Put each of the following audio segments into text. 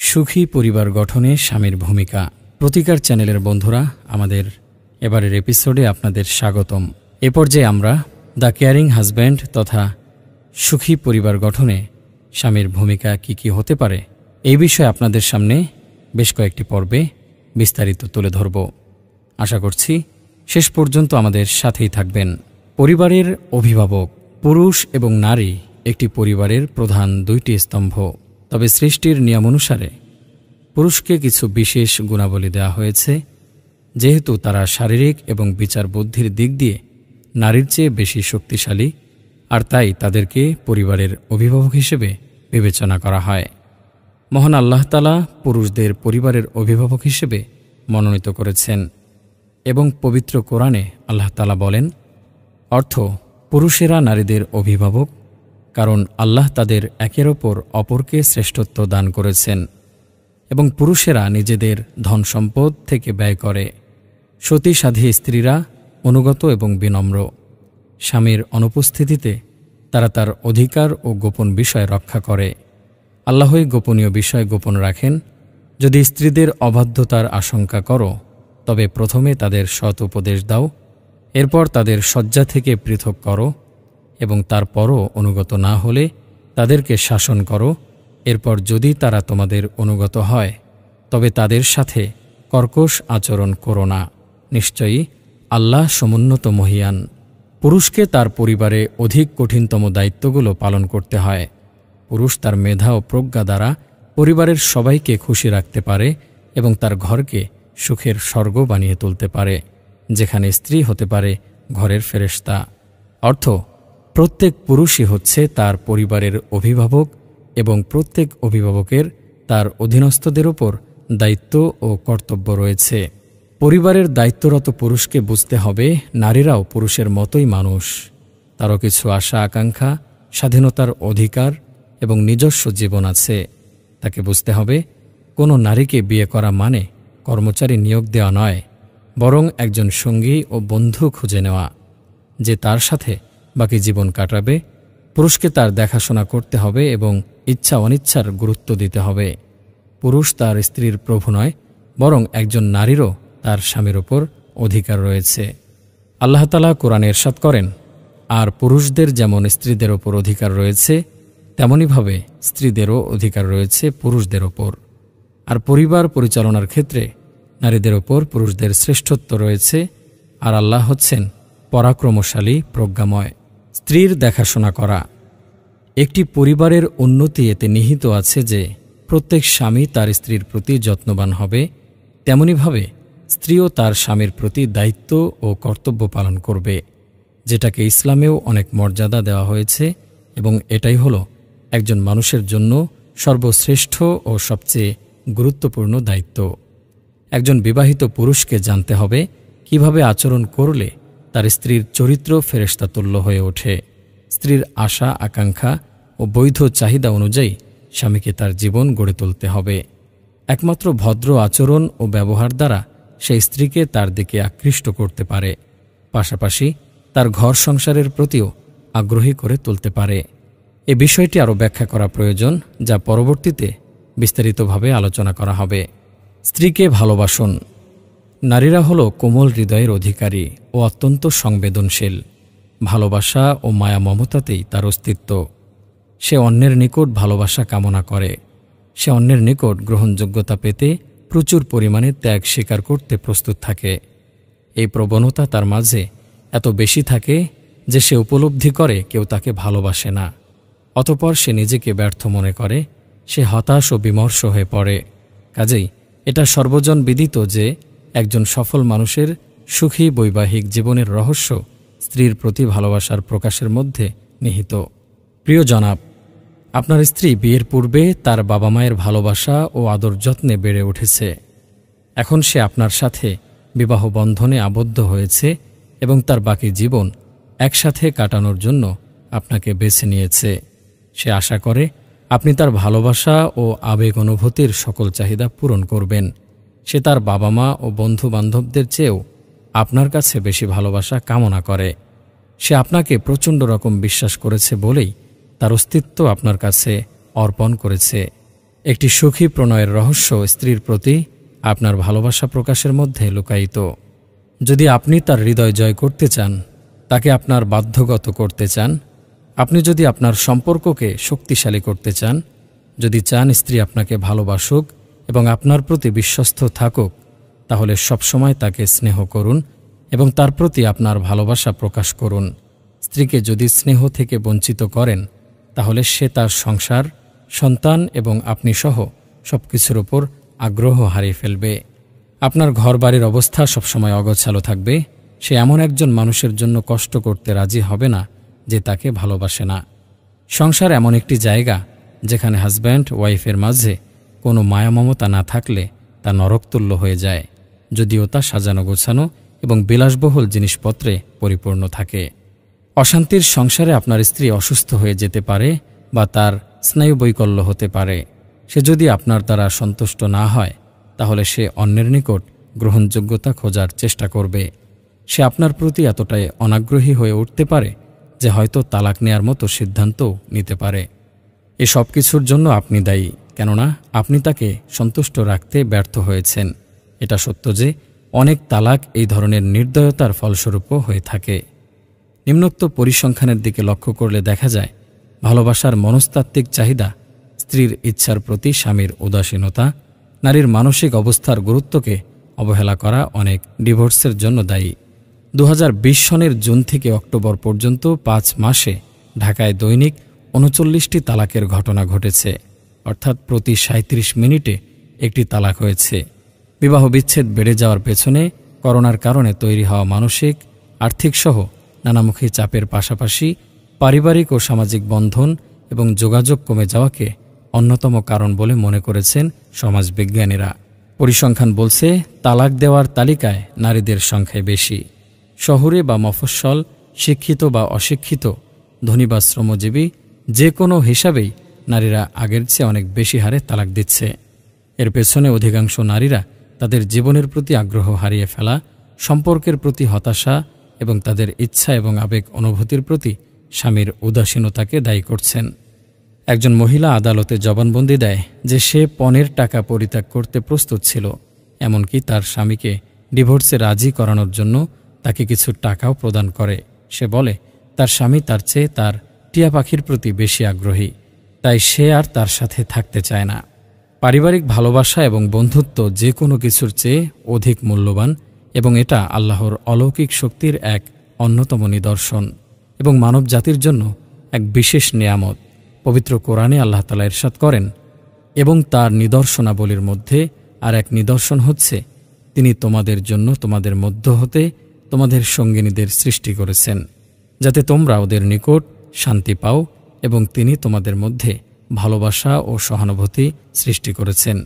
সুখী পরিবার গঠনে স্বামীর ভূমিকা। প্রতিকার চ্যানেলের বন্ধুরা, আমাদের এবারের এপিসোডে আপনাদের স্বাগতম। এ পর্যায়ে আমরা দ্য কেয়ারিং হাজব্যান্ড তথা সুখী পরিবার গঠনে স্বামীর ভূমিকা কি হতে পারে এই বিষয়ে আপনাদের সামনে বেশ কয়েকটি পর্বে বিস্তারিত তুলে ধরব। আশা করছি শেষ পর্যন্ত আমাদের সাথেই থাকবেন। পরিবারের অভিভাবক পুরুষ এবং নারী একটি পরিবারের প্রধান দুইটি স্তম্ভ। তবে সৃষ্টির নিয়ম অনুসারে পুরুষকে কিছু বিশেষ গুণাবলী দেওয়া হয়েছে, যেহেতু তারা শারীরিক এবং বিচার বুদ্ধির দিক দিয়ে নারীর চেয়ে বেশি শক্তিশালী, আর তাই তাদেরকে পরিবারের অভিভাবক হিসেবে বিবেচনা করা হয়। মহান আল্লাহ তাআলা পুরুষদের পরিবারের অভিভাবক হিসেবে মনোনীত করেছেন এবং পবিত্র কোরআনে আল্লাহ তাআলা বলেন, অর্থ পুরুষেরা নারীদের অভিভাবক, কারণ আল্লাহ তাদের একের ওপর অপরকে শ্রেষ্ঠত্ব দান করেছেন এবং পুরুষেরা নিজেদের ধন সম্পদ থেকে ব্যয় করে। সতী সাধী স্ত্রীরা অনুগত এবং বিনম্র। স্বামীর অনুপস্থিতিতে তারা তার অধিকার ও গোপন বিষয় রক্ষা করে। আল্লাহই গোপনীয় বিষয় গোপন রাখেন। যদি স্ত্রীদের অবাধ্যতার আশঙ্কা করো, তবে প্রথমে তাদের সৎ উপদেশ দাও, এরপর তাদের শয্যা থেকে পৃথক করো এবং তারপরও অনুগত না হলে তাদেরকে শাসন করো। এরপর যদি তারা তোমাদের অনুগত হয়, তবে তাদের সাথে কর্কশ আচরণ করো না। নিশ্চয়ই আল্লাহ সমুন্নত মহিয়ান। পুরুষকে তার পরিবারে অধিক কঠিনতম দায়িত্বগুলো পালন করতে হয়। পুরুষ তার মেধা ও প্রজ্ঞা দ্বারা পরিবারের সবাইকে খুশি রাখতে পারে এবং তার ঘরকে সুখের স্বর্গ বানিয়ে তুলতে পারে, যেখানে স্ত্রী হতে পারে ঘরের ফেরেশতা। অর্থ প্রত্যেক পুরুষই হচ্ছে তার পরিবারের অভিভাবক এবং প্রত্যেক অভিভাবকের তার অধীনস্থদের উপর দায়িত্ব ও কর্তব্য রয়েছে। পরিবারের দায়িত্বরত পুরুষকে বুঝতে হবে নারীরাও পুরুষের মতোই মানুষ। তারও কিছু আশা আকাঙ্ক্ষা, স্বাধীনতার অধিকার এবং নিজস্ব জীবন আছে। তাকে বুঝতে হবে কোনো নারীকে বিয়ে করা মানে কর্মচারী নিয়োগ দেওয়া নয়, বরং একজন সঙ্গী ও বন্ধু খুঁজে নেওয়া, যে তার সাথে বাকি জীবন কাটাবে। পুরুষকে তার দেখাশোনা করতে হবে এবং ইচ্ছা অনিচ্ছার গুরুত্ব দিতে হবে। পুরুষ তার স্ত্রীর প্রভু নয়, বরং একজন নারীরও তার স্বামীর ওপর অধিকার রয়েছে। আল্লাহ তাআলা কোরআনে ইরশাদ করেন, আর পুরুষদের যেমন স্ত্রীদের ওপর অধিকার রয়েছে, তেমনিভাবে স্ত্রীদেরও অধিকার রয়েছে পুরুষদের ওপর। আর পরিবার পরিচালনার ক্ষেত্রে নারীদের ওপর পুরুষদের শ্রেষ্ঠত্ব রয়েছে, আর আল্লাহ হচ্ছেন পরাক্রমশালী, প্রজ্ঞাময়। স্ত্রীর দেখাশোনা করা। একটি পরিবারের উন্নতি এতে নিহিত আছে যে প্রত্যেক স্বামী তার স্ত্রীর প্রতি যত্নবান হবে, তেমনিভাবে স্ত্রীও তার স্বামীর প্রতি দায়িত্ব ও কর্তব্য পালন করবে, যেটাকে ইসলামেও অনেক মর্যাদা দেওয়া হয়েছে এবং এটাই হলো একজন মানুষের জন্য সর্বশ্রেষ্ঠ ও সবচেয়ে গুরুত্বপূর্ণ দায়িত্ব। একজন বিবাহিত পুরুষকে জানতে হবে কিভাবে আচরণ করলে তার স্ত্রীর চরিত্র ফেরেশতাতুল্য হয়ে ওঠে। স্ত্রীর আশা আকাঙ্ক্ষা ও বৈধ চাহিদা অনুযায়ী স্বামীকে তার জীবন গড়ে তুলতে হবে। একমাত্র ভদ্র আচরণ ও ব্যবহার দ্বারা সেই স্ত্রীকে তার দিকে আকৃষ্ট করতে পারে, পাশাপাশি তার ঘর সংসারের প্রতিও আগ্রহী করে তুলতে পারে। এ বিষয়টি আরও ব্যাখ্যা করা প্রয়োজন, যা পরবর্তীতে বিস্তারিতভাবে আলোচনা করা হবে। স্ত্রীকে ভালোবাসুন। নারীরা হল কোমল হৃদয়ের অধিকারী ও অত্যন্ত সংবেদনশীল। ভালোবাসা ও মায়া মমতাতেই তার অস্তিত্ব। সে অন্যের নিকট ভালোবাসা কামনা করে। সে অন্যের নিকট গ্রহণযোগ্যতা পেতে প্রচুর পরিমাণে ত্যাগ স্বীকার করতে প্রস্তুত থাকে। এই প্রবণতা তার মাঝে এত বেশি থাকে যে সে উপলব্ধি করে কেউ তাকে ভালোবাসে না। অতঃপর সে নিজেকে ব্যর্থ মনে করে, সে হতাশ ও বিমর্ষ হয়ে পড়ে। কাজেই এটা সর্বজন বিদিত যে একজন সফল মানুষের সুখী বৈবাহিক জীবনের রহস্য স্ত্রীর প্রতি ভালোবাসার প্রকাশের মধ্যে নিহিত। প্রিয় জনাব, আপনার স্ত্রী বিয়ের পূর্বে তার বাবা মায়ের ভালোবাসা ও আদর যত্নে বেড়ে উঠেছে। এখন সে আপনার সাথে বিবাহ বন্ধনে আবদ্ধ হয়েছে এবং তার বাকি জীবন একসাথে কাটানোর জন্য আপনাকে বেছে নিয়েছে। সে আশা করে আপনি তার ভালোবাসা ও আবেগ অনুভূতির সকল চাহিদা পূরণ করবেন। সে তার বাবা মা ও বন্ধু বান্ধবদের চেয়েও আপনার কাছে বেশি ভালোবাসা কামনা করে। সে আপনাকে প্রচণ্ড রকম বিশ্বাস করেছে বলেই তার অস্তিত্ব আপনার কাছে অর্পণ করেছে একটি সুখী প্রণয়ের রহস্য স্ত্রীর প্রতি আপনার ভালোবাসা প্রকাশের মধ্যে লুকায়িত। যদি আপনি তার হৃদয় জয় করতে চান, তাকে আপনার বাধ্যগত করতে চান, আপনি যদি আপনার সম্পর্ককে শক্তিশালী করতে চান, যদি চান স্ত্রী আপনাকে ভালোবাসুক এবং আপনার প্রতি বিশ্বস্ত থাকুক, তাহলে সবসময় তাকে স্নেহ করুন এবং তার প্রতি আপনার ভালোবাসা প্রকাশ করুন। স্ত্রীকে যদি স্নেহ থেকে বঞ্চিত করেন, তাহলে সে তার সংসার, সন্তান এবং আপনি সহ সব কিছুর ওপর আগ্রহ হারিয়ে ফেলবে। আপনার ঘরবাড়ির অবস্থা সবসময় অগোছালো থাকবে। সে এমন একজন মানুষের জন্য কষ্ট করতে রাজি হবে না যে তাকে ভালোবাসে না। সংসার এমন একটি জায়গা যেখানে হাজব্যান্ড ওয়াইফের মাঝে কোনো মায়া মমতা না থাকলে তা নরকতুল্য হয়ে যায়, যদিও তা সাজানো গোছানো এবং বিলাসবহুল জিনিসপত্রে পরিপূর্ণ থাকে। অশান্তির সংসারে আপনার স্ত্রী অসুস্থ হয়ে যেতে পারে বা তার স্নায়ুবৈকল্য হতে পারে। সে যদি আপনার দ্বারা সন্তুষ্ট না হয়, তাহলে সে অন্যের নিকট গ্রহণযোগ্যতা খোঁজার চেষ্টা করবে। সে আপনার প্রতি এতটাই অনাগ্রহী হয়ে উঠতে পারে যে হয়তো তালাক নেয়ার মতো সিদ্ধান্তও নিতে পারে। এ সব কিছুর জন্য আপনি দায়ী, কেননা আপনি তাকে সন্তুষ্ট রাখতে ব্যর্থ হয়েছেন। এটা সত্য যে অনেক তালাক এই ধরনের নির্দয়তার ফলস্বরূপও হয়ে থাকে। নিম্নোক্ত পরিসংখ্যানের দিকে লক্ষ্য করলে দেখা যায়, ভালোবাসার মনস্তাত্ত্বিক চাহিদা, স্ত্রীর ইচ্ছার প্রতি স্বামীর উদাসীনতা, নারীর মানসিক অবস্থার গুরুত্বকে অবহেলা করা অনেক ডিভোর্সের জন্য দায়ী। 2020 সনের জুন থেকে অক্টোবর পর্যন্ত 5 মাসে ঢাকায় দৈনিক 39টি তালাকের ঘটনা ঘটেছে, অর্থাৎ প্রতি 37 মিনিটে একটি তালাক হয়েছে। বিবাহ বিচ্ছেদ বেড়ে যাওয়ার পেছনে করোনার কারণে তৈরি হওয়া মানসিক, আর্থিকসহ নানামুখী চাপের পাশাপাশি পারিবারিক ও সামাজিক বন্ধন এবং যোগাযোগ কমে যাওয়াকে অন্যতম কারণ বলে মনে করেছেন সমাজবিজ্ঞানীরা। পরিসংখ্যান বলছে, তালাক দেওয়ার তালিকায় নারীদের সংখ্যায় বেশি। শহরে বা মফস্বল, শিক্ষিত বা অশিক্ষিত, ধনী বা শ্রমজীবী, যে কোনো হিসাবেই নারীরা আগের চেয়ে অনেক বেশি হারে তালাক দিচ্ছে। এর পেছনে অধিকাংশ নারীরা তাদের জীবনের প্রতি আগ্রহ হারিয়ে ফেলা, সম্পর্কের প্রতি হতাশা এবং তাদের ইচ্ছা এবং আবেগ অনুভূতির প্রতি স্বামীর উদাসীনতাকে দায়ী করছেন। একজন মহিলা আদালতে জবানবন্দি দেয় যে সে পণের টাকা পরিত্যাগ করতে প্রস্তুত ছিল, এমনকি তার স্বামীকে ডিভোর্সে রাজি করানোর জন্য তাকে কিছু টাকাও প্রদান করে। সে বলে তার স্বামী তার চেয়ে তার টিয়া পাখির প্রতি বেশি আগ্রহী, তাই সে আর তার সাথে থাকতে চায় না। পারিবারিক ভালোবাসা এবং বন্ধুত্ব যে কোনো কিছুর চেয়ে অধিক মূল্যবান এবং এটা আল্লাহর অলৌকিক শক্তির এক অন্যতম নিদর্শন এবং মানব জাতির জন্য এক বিশেষ নেয়ামত। পবিত্র কোরআনে আল্লাহ তাআলা ইরশাদ করেন, এবং তার নিদর্শনাবলীর মধ্যে আর এক নিদর্শন হচ্ছে, তিনি তোমাদের জন্য তোমাদের মধ্য হতে তোমাদের সঙ্গিনীদের সৃষ্টি করেছেন, যাতে তোমরা ওদের নিকট শান্তি পাও, এবং তিনি তোমাদের মধ্যে ভালোবাসা ও সহানুভূতি সৃষ্টি করেছেন।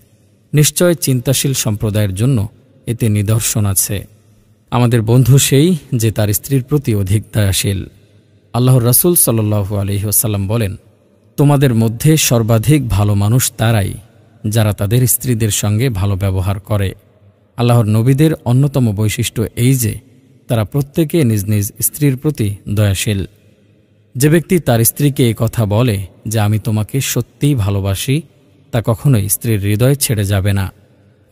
নিশ্চয় চিন্তাশীল সম্প্রদায়ের জন্য এতে নিদর্শন আছে। আমাদের বন্ধু সেই যে তার স্ত্রীর প্রতি অধিক দয়াশীল। আল্লাহর রাসূল সাল্লাল্লাহু আলাইহি ওয়াসাল্লাম বলেন, তোমাদের মধ্যে সর্বাধিক ভালো মানুষ তারাই যারা তাদের স্ত্রীদের সঙ্গে ভালো ব্যবহার করে। আল্লাহর নবীদের অন্যতম বৈশিষ্ট্য এই যে তারা প্রত্যেকে নিজ নিজ স্ত্রীর প্রতি দয়াশীল। যে ব্যক্তি তার স্ত্রীকে এই কথা বলে যে আমি তোমাকে সত্যিই ভালোবাসি, তা কখনোই স্ত্রীর হৃদয় ছেড়ে যাবে না।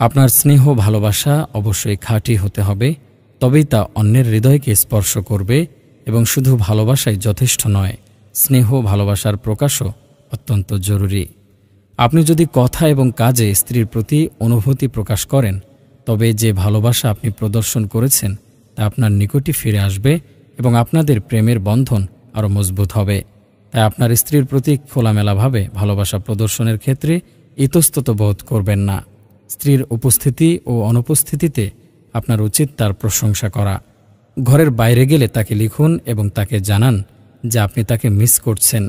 আপনার স্নেহ ভালোবাসা অবশ্যই খাঁটি হতে হবে, তবেই তা অন্যের হৃদয়কে স্পর্শ করবে এবং শুধু ভালোবাসাই যথেষ্ট নয়, স্নেহ ভালোবাসার প্রকাশও অত্যন্ত জরুরি। আপনি যদি কথা এবং কাজে স্ত্রীর প্রতি অনুভূতি প্রকাশ করেন, তবে যে ভালোবাসা আপনি প্রদর্শন করেছেন তা আপনার নিকটই ফিরে আসবে এবং আপনাদের প্রেমের বন্ধন আরও মজবুত হবে। তাই আপনার স্ত্রীর প্রতি খোলামেলাভাবে ভালোবাসা প্রদর্শনের ক্ষেত্রে ইতস্তত বোধ করবেন না। স্ত্রীর উপস্থিতি ও অনুপস্থিতিতে আপনার উচিত তার প্রশংসা করা। ঘরের বাইরে গেলে তাকে লিখুন এবং তাকে জানান যে আপনি তাকে মিস করছেন।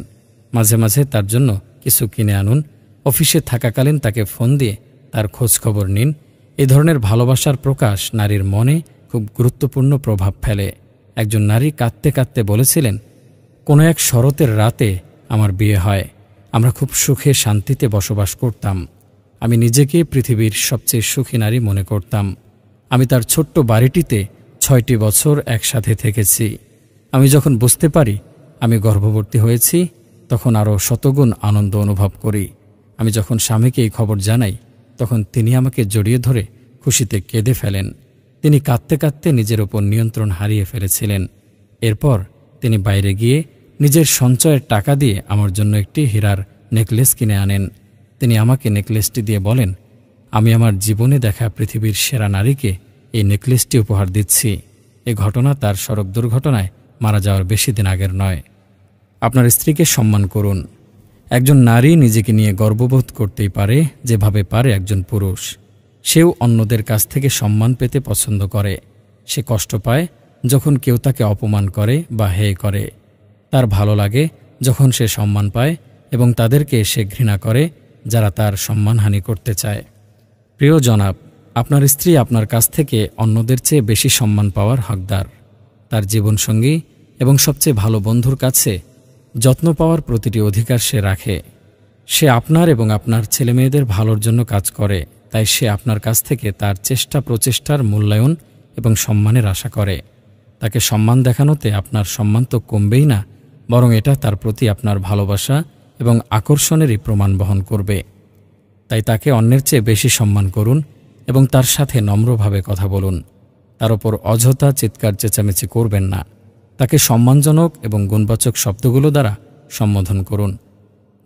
মাঝে মাঝে তার জন্য কিছু কিনে আনুন। অফিসে থাকাকালীন তাকে ফোন দিয়ে তার খোঁজখবর নিন। এ ধরনের ভালোবাসার প্রকাশ নারীর মনে খুব গুরুত্বপূর্ণ প্রভাব ফেলে। একজন নারী কাঁদতে কাঁদতে বলেছিলেন, কোনো এক শরতের রাতে আমার বিয়ে হয়। আমরা খুব সুখে শান্তিতে বসবাস করতাম। আমি নিজেকে পৃথিবীর সবচেয়ে সুখী নারী মনে করতাম। আমি তার ছোট্ট বাড়িটিতে 6টি বছর একসাথে থেকেছি। আমি যখন বুঝতে পারি আমি গর্ভবতী হয়েছি, তখন আরও শতগুণ আনন্দ অনুভব করি। আমি যখন স্বামীকে এই খবর জানাই, তখন তিনি আমাকে জড়িয়ে ধরে খুশিতে কেঁদে ফেলেন। তিনি কাঁদতে কাঁদতে নিজের ওপর নিয়ন্ত্রণ হারিয়ে ফেলেছিলেন। এরপর তিনি বাইরে গিয়ে নিজের সঞ্চয়ের টাকা দিয়ে আমার জন্য একটি হীরার নেকলেস কিনে আনেন। তিনি আমাকে নেকলেসটি দিয়ে বলেন, আমি আমার জীবনে দেখা পৃথিবীর সেরা নারীকে এই নেকলেসটি উপহার দিচ্ছি। এ ঘটনা তার সড়ক দুর্ঘটনায় মারা যাওয়ার বেশি দিন আগের নয়। আপনার স্ত্রীকে সম্মান করুন। একজন নারী নিজেকে নিয়ে গর্ববোধ করতেই পারে যেভাবে পারে একজন পুরুষ। সেও অন্যদের কাছ থেকে সম্মান পেতে পছন্দ করে। সে কষ্ট পায় যখন কেউ তাকে অপমান করে বা হেয় করে। তার ভালো লাগে যখন সে সম্মান পায় এবং তাদেরকে সে ঘৃণা করে যারা তার সম্মানহানি করতে চায়। প্রিয় জনাব, আপনার স্ত্রী আপনার কাছ থেকে অন্যদের চেয়ে বেশি সম্মান পাওয়ার হকদার। তার জীবনসঙ্গী এবং সবচেয়ে ভালো বন্ধুর কাছে যত্ন পাওয়ার প্রতিটি অধিকার সে রাখে। সে আপনার এবং আপনার ছেলেমেয়েদের ভালোর জন্য কাজ করে, তাই সে আপনার কাছ থেকে তার চেষ্টা প্রচেষ্টার মূল্যায়ন এবং সম্মানের আশা করে। তাকে সম্মান দেখানোতে আপনার সম্মান তো কমবেই না, বরং এটা তার প্রতি আপনার ভালোবাসা এবং আকর্ষণেরই প্রমাণ বহন করবে। তাই তাকে অন্যের চেয়ে বেশি সম্মান করুন এবং তার সাথে নম্রভাবে কথা বলুন। তার ওপর অযথা চিৎকার চেঁচামেচি করবেন না। তাকে সম্মানজনক এবং গুণবাচক শব্দগুলো দ্বারা সম্বোধন করুন।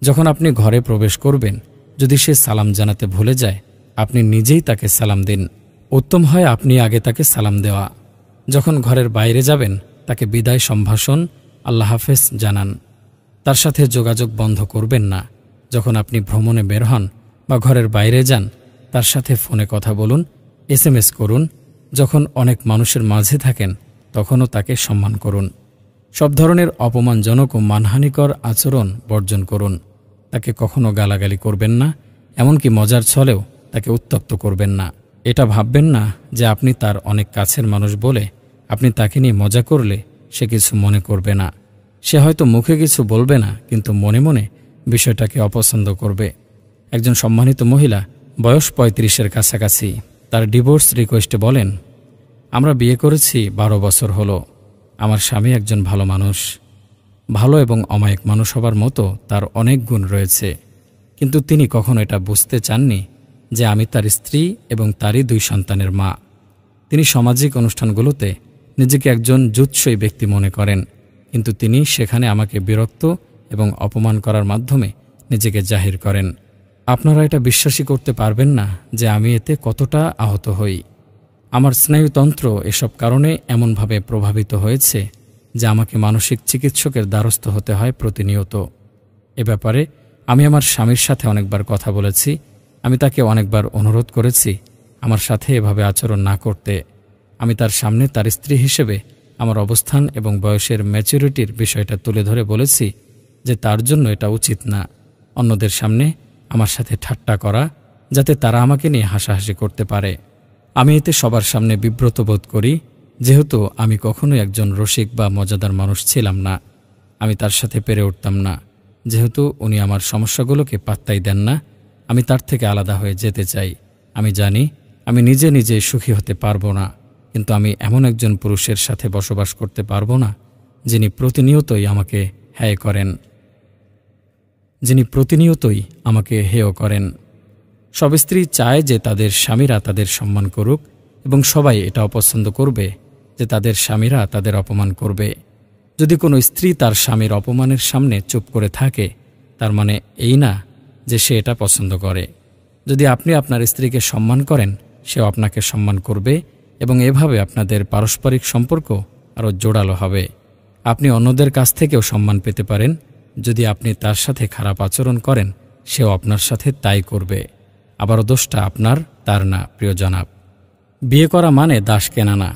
যখন আপনি ঘরে প্রবেশ করবেন, যদি সে সালাম জানাতে ভুলে যায়, আপনি নিজেই তাকে সালাম দিন। উত্তম হয় আপনি আগে তাকে সালাম দেওয়া। যখন ঘরের বাইরে যাবেন, তাকে বিদায় সম্ভাষণ আল্লাহ হাফেজ জানান। তার সাথে যোগাযোগ বন্ধ করবেন না। যখন আপনি ভ্রমণে বের হন বা ঘরের বাইরে যান, তার সাথে ফোনে কথা বলুন, SMS করুন। যখন অনেক মানুষের মাঝে থাকেন, তখনও তাকে সম্মান করুন। সব ধরনের অপমানজনক ও মানহানিকর আচরণ বর্জন করুন। তাকে কখনো গালাগালি করবেন না, এমনকি মজার ছলেও তাকে উত্ত্যক্ত করবেন না। এটা ভাববেন না যে আপনি তার অনেক কাছের মানুষ বলে আপনি তাকে নিয়ে মজা করলে সে কিছু মনে করবে না। সে হয়তো মুখে কিছু বলবে না, কিন্তু মনে মনে বিষয়টাকে অপছন্দ করবে। একজন সম্মানিত মহিলা বয়স 35-এর কাছাকাছি তার ডিভোর্স রিকোয়েস্টে বলেন, আমরা বিয়ে করেছি 12 বছর হলো। আমার স্বামী একজন ভালো মানুষ। ভালো এবং অমায়িক মানুষ হবার মতো তার অনেক গুণ রয়েছে, কিন্তু তিনি কখনো এটা বুঝতে চাননি যে আমি তার স্ত্রী এবং তারই 2 সন্তানের মা। তিনি সামাজিক অনুষ্ঠানগুলোতে নিজেকে একজন জুৎসই ব্যক্তি মনে করেন, কিন্তু তিনি সেখানে আমাকে বিরক্ত এবং অপমান করার মাধ্যমে নিজেকে জাহির করেন। আপনারা এটা বিশ্বাসই করতে পারবেন না যে আমি এতে কতটা আহত হই। আমার স্নায়ুতন্ত্র এসব কারণে এমনভাবে প্রভাবিত হয়েছে যে আমাকে মানসিক চিকিৎসকের দ্বারস্থ হতে হয় প্রতিনিয়ত। এ ব্যাপারে আমি আমার স্বামীর সাথে অনেকবার কথা বলেছি। আমি তাকে অনেকবার অনুরোধ করেছি আমার সাথে এভাবে আচরণ না করতে। আমি তার সামনে তার স্ত্রী হিসেবে আমার অবস্থান এবং বয়সের ম্যাচুরিটির বিষয়টা তুলে ধরে বলেছি যে তার জন্য এটা উচিত না অন্যদের সামনে আমার সাথে ঠাট্টা করা, যাতে তারা আমাকে নিয়ে হাসাহাসি করতে পারে। আমি এতে সবার সামনে বিব্রত বোধ করি, যেহেতু আমি কখনোই একজন রসিক বা মজাদার মানুষ ছিলাম না। আমি তার সাথে পেরে উঠতাম না। যেহেতু উনি আমার সমস্যাগুলোকে পাত্তাই দেন না, আমি তার থেকে আলাদা হয়ে যেতে চাই। আমি জানি আমি নিজে নিজে সুখী হতে পারবো না, কিন্তু আমি এমন একজন পুরুষের সাথে বসবাস করতে পারবো না যিনি প্রতিনিয়তই আমাকে হেয় করেন। সব স্ত্রী চায় যে তাদের স্বামীরা তাদের সম্মান করুক, এবং সবাই এটা অপছন্দ করবে যে তাদের স্বামীরা তাদের অপমান করবে। যদি কোনো স্ত্রী তার স্বামীর অপমানের সামনে চুপ করে থাকে, তার মানে এই না যে সে এটা পছন্দ করে। যদি আপনি আপনার স্ত্রীকে সম্মান করেন, সেও আপনাকে সম্মান করবে এবং এভাবে আপনাদের পারস্পরিক সম্পর্ক আরও জোরালো হবে। আপনি অন্যদের কাছ থেকেও সম্মান পেতে পারেন। যদি আপনি তার সাথে খারাপ আচরণ করেন, সেও আপনার সাথে তাই করবে। আবারও দোষটা আপনার, তার না। প্রিয় জনাব, বিয়ে করা মানে দাস কেনা না।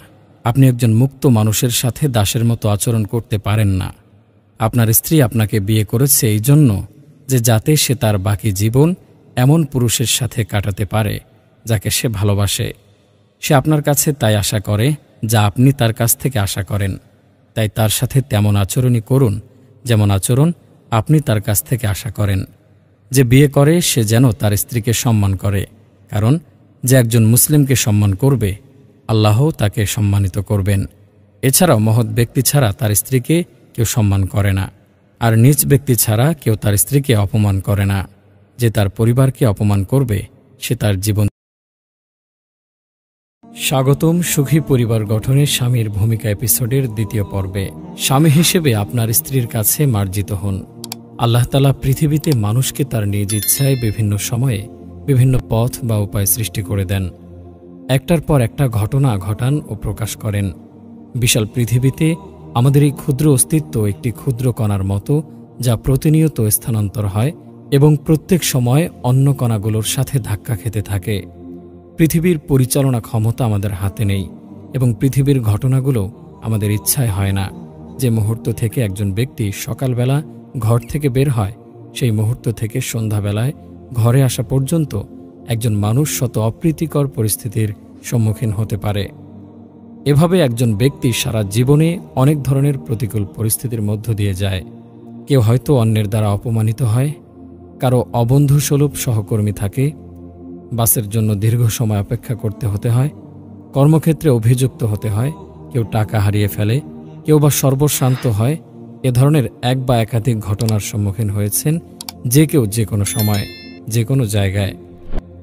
আপনি একজন মুক্ত মানুষের সাথে দাসের মতো আচরণ করতে পারেন না। আপনার স্ত্রী আপনাকে বিয়ে করেছে এই জন্য যে যাতে সে তার বাকি জীবন এমন পুরুষের সাথে কাটাতে পারে যাকে সে ভালোবাসে। সে আপনার কাছে তাই আশা করে যা আপনি তার কাছ থেকে আশা করেন। তাই তার সাথে তেমন আচরণই করুন যেমন আচরণ আপনি তার কাছ থেকে আশা করেন। যে বিয়ে করে সে যেন তার স্ত্রীকে সম্মান করে, কারণ যে একজন মুসলিমকে সম্মান করবে, আল্লাহও তাকে সম্মানিত করবেন। এছাড়াও মহৎ ব্যক্তি ছাড়া তার স্ত্রীকে কেউ সম্মান করে না, আর নীচ ব্যক্তি ছাড়া কেউ তার স্ত্রীকে অপমান করে না। যে তার পরিবারকে অপমান করবে সে তার জীবন। স্বাগতম সুখী পরিবার গঠনে স্বামীর ভূমিকা এপিসোডের দ্বিতীয় পর্বে। স্বামী হিসেবে আপনার স্ত্রীর কাছে মার্জিত হন। আল্লাহ তাআলা পৃথিবীতে মানুষকে তার নিজ ইচ্ছায় বিভিন্ন সময়ে বিভিন্ন পথ বা উপায় সৃষ্টি করে দেন। একটার পর একটা ঘটনা ঘটান ও প্রকাশ করেন। বিশাল পৃথিবীতে আমাদের এই ক্ষুদ্র অস্তিত্ব একটি ক্ষুদ্র কণার মতো, যা প্রতিনিয়ত স্থানান্তর হয় এবং প্রত্যেক সময় অন্য কণাগুলোর সাথে ধাক্কা খেতে থাকে। পৃথিবীর পরিচালনা ক্ষমতা আমাদের হাতে নেই এবং পৃথিবীর ঘটনাগুলো আমাদের ইচ্ছায় হয় না। যে মুহূর্ত থেকে একজন ব্যক্তি সকালবেলা ঘর থেকে বের হয়, সেই মুহূর্ত থেকে সন্ধ্যাবেলায় ঘরে আসা পর্যন্ত একজন মানুষ শত অপ্রীতিকর পরিস্থিতির সম্মুখীন হতে পারে। এভাবে একজন ব্যক্তি সারা জীবনে অনেক ধরনের প্রতিকূল পরিস্থিতির মধ্য দিয়ে যায়। কেউ হয়তো অন্যের দ্বারা অপমানিত হয়, কারো অবন্ধুস্বরূপ সহকর্মী থাকে, বাসের জন্য দীর্ঘ সময় অপেক্ষা করতে হতে হয়, কর্মক্ষেত্রে অভিযুক্ত হতে হয়, কেউ টাকা হারিয়ে ফেলে, কেউ বা সর্বশান্ত হয়। এ ধরনের এক বা একাধিক ঘটনার সম্মুখীন হয়েছেন যে কেউ যে কোনো সময় যে কোনো জায়গায়।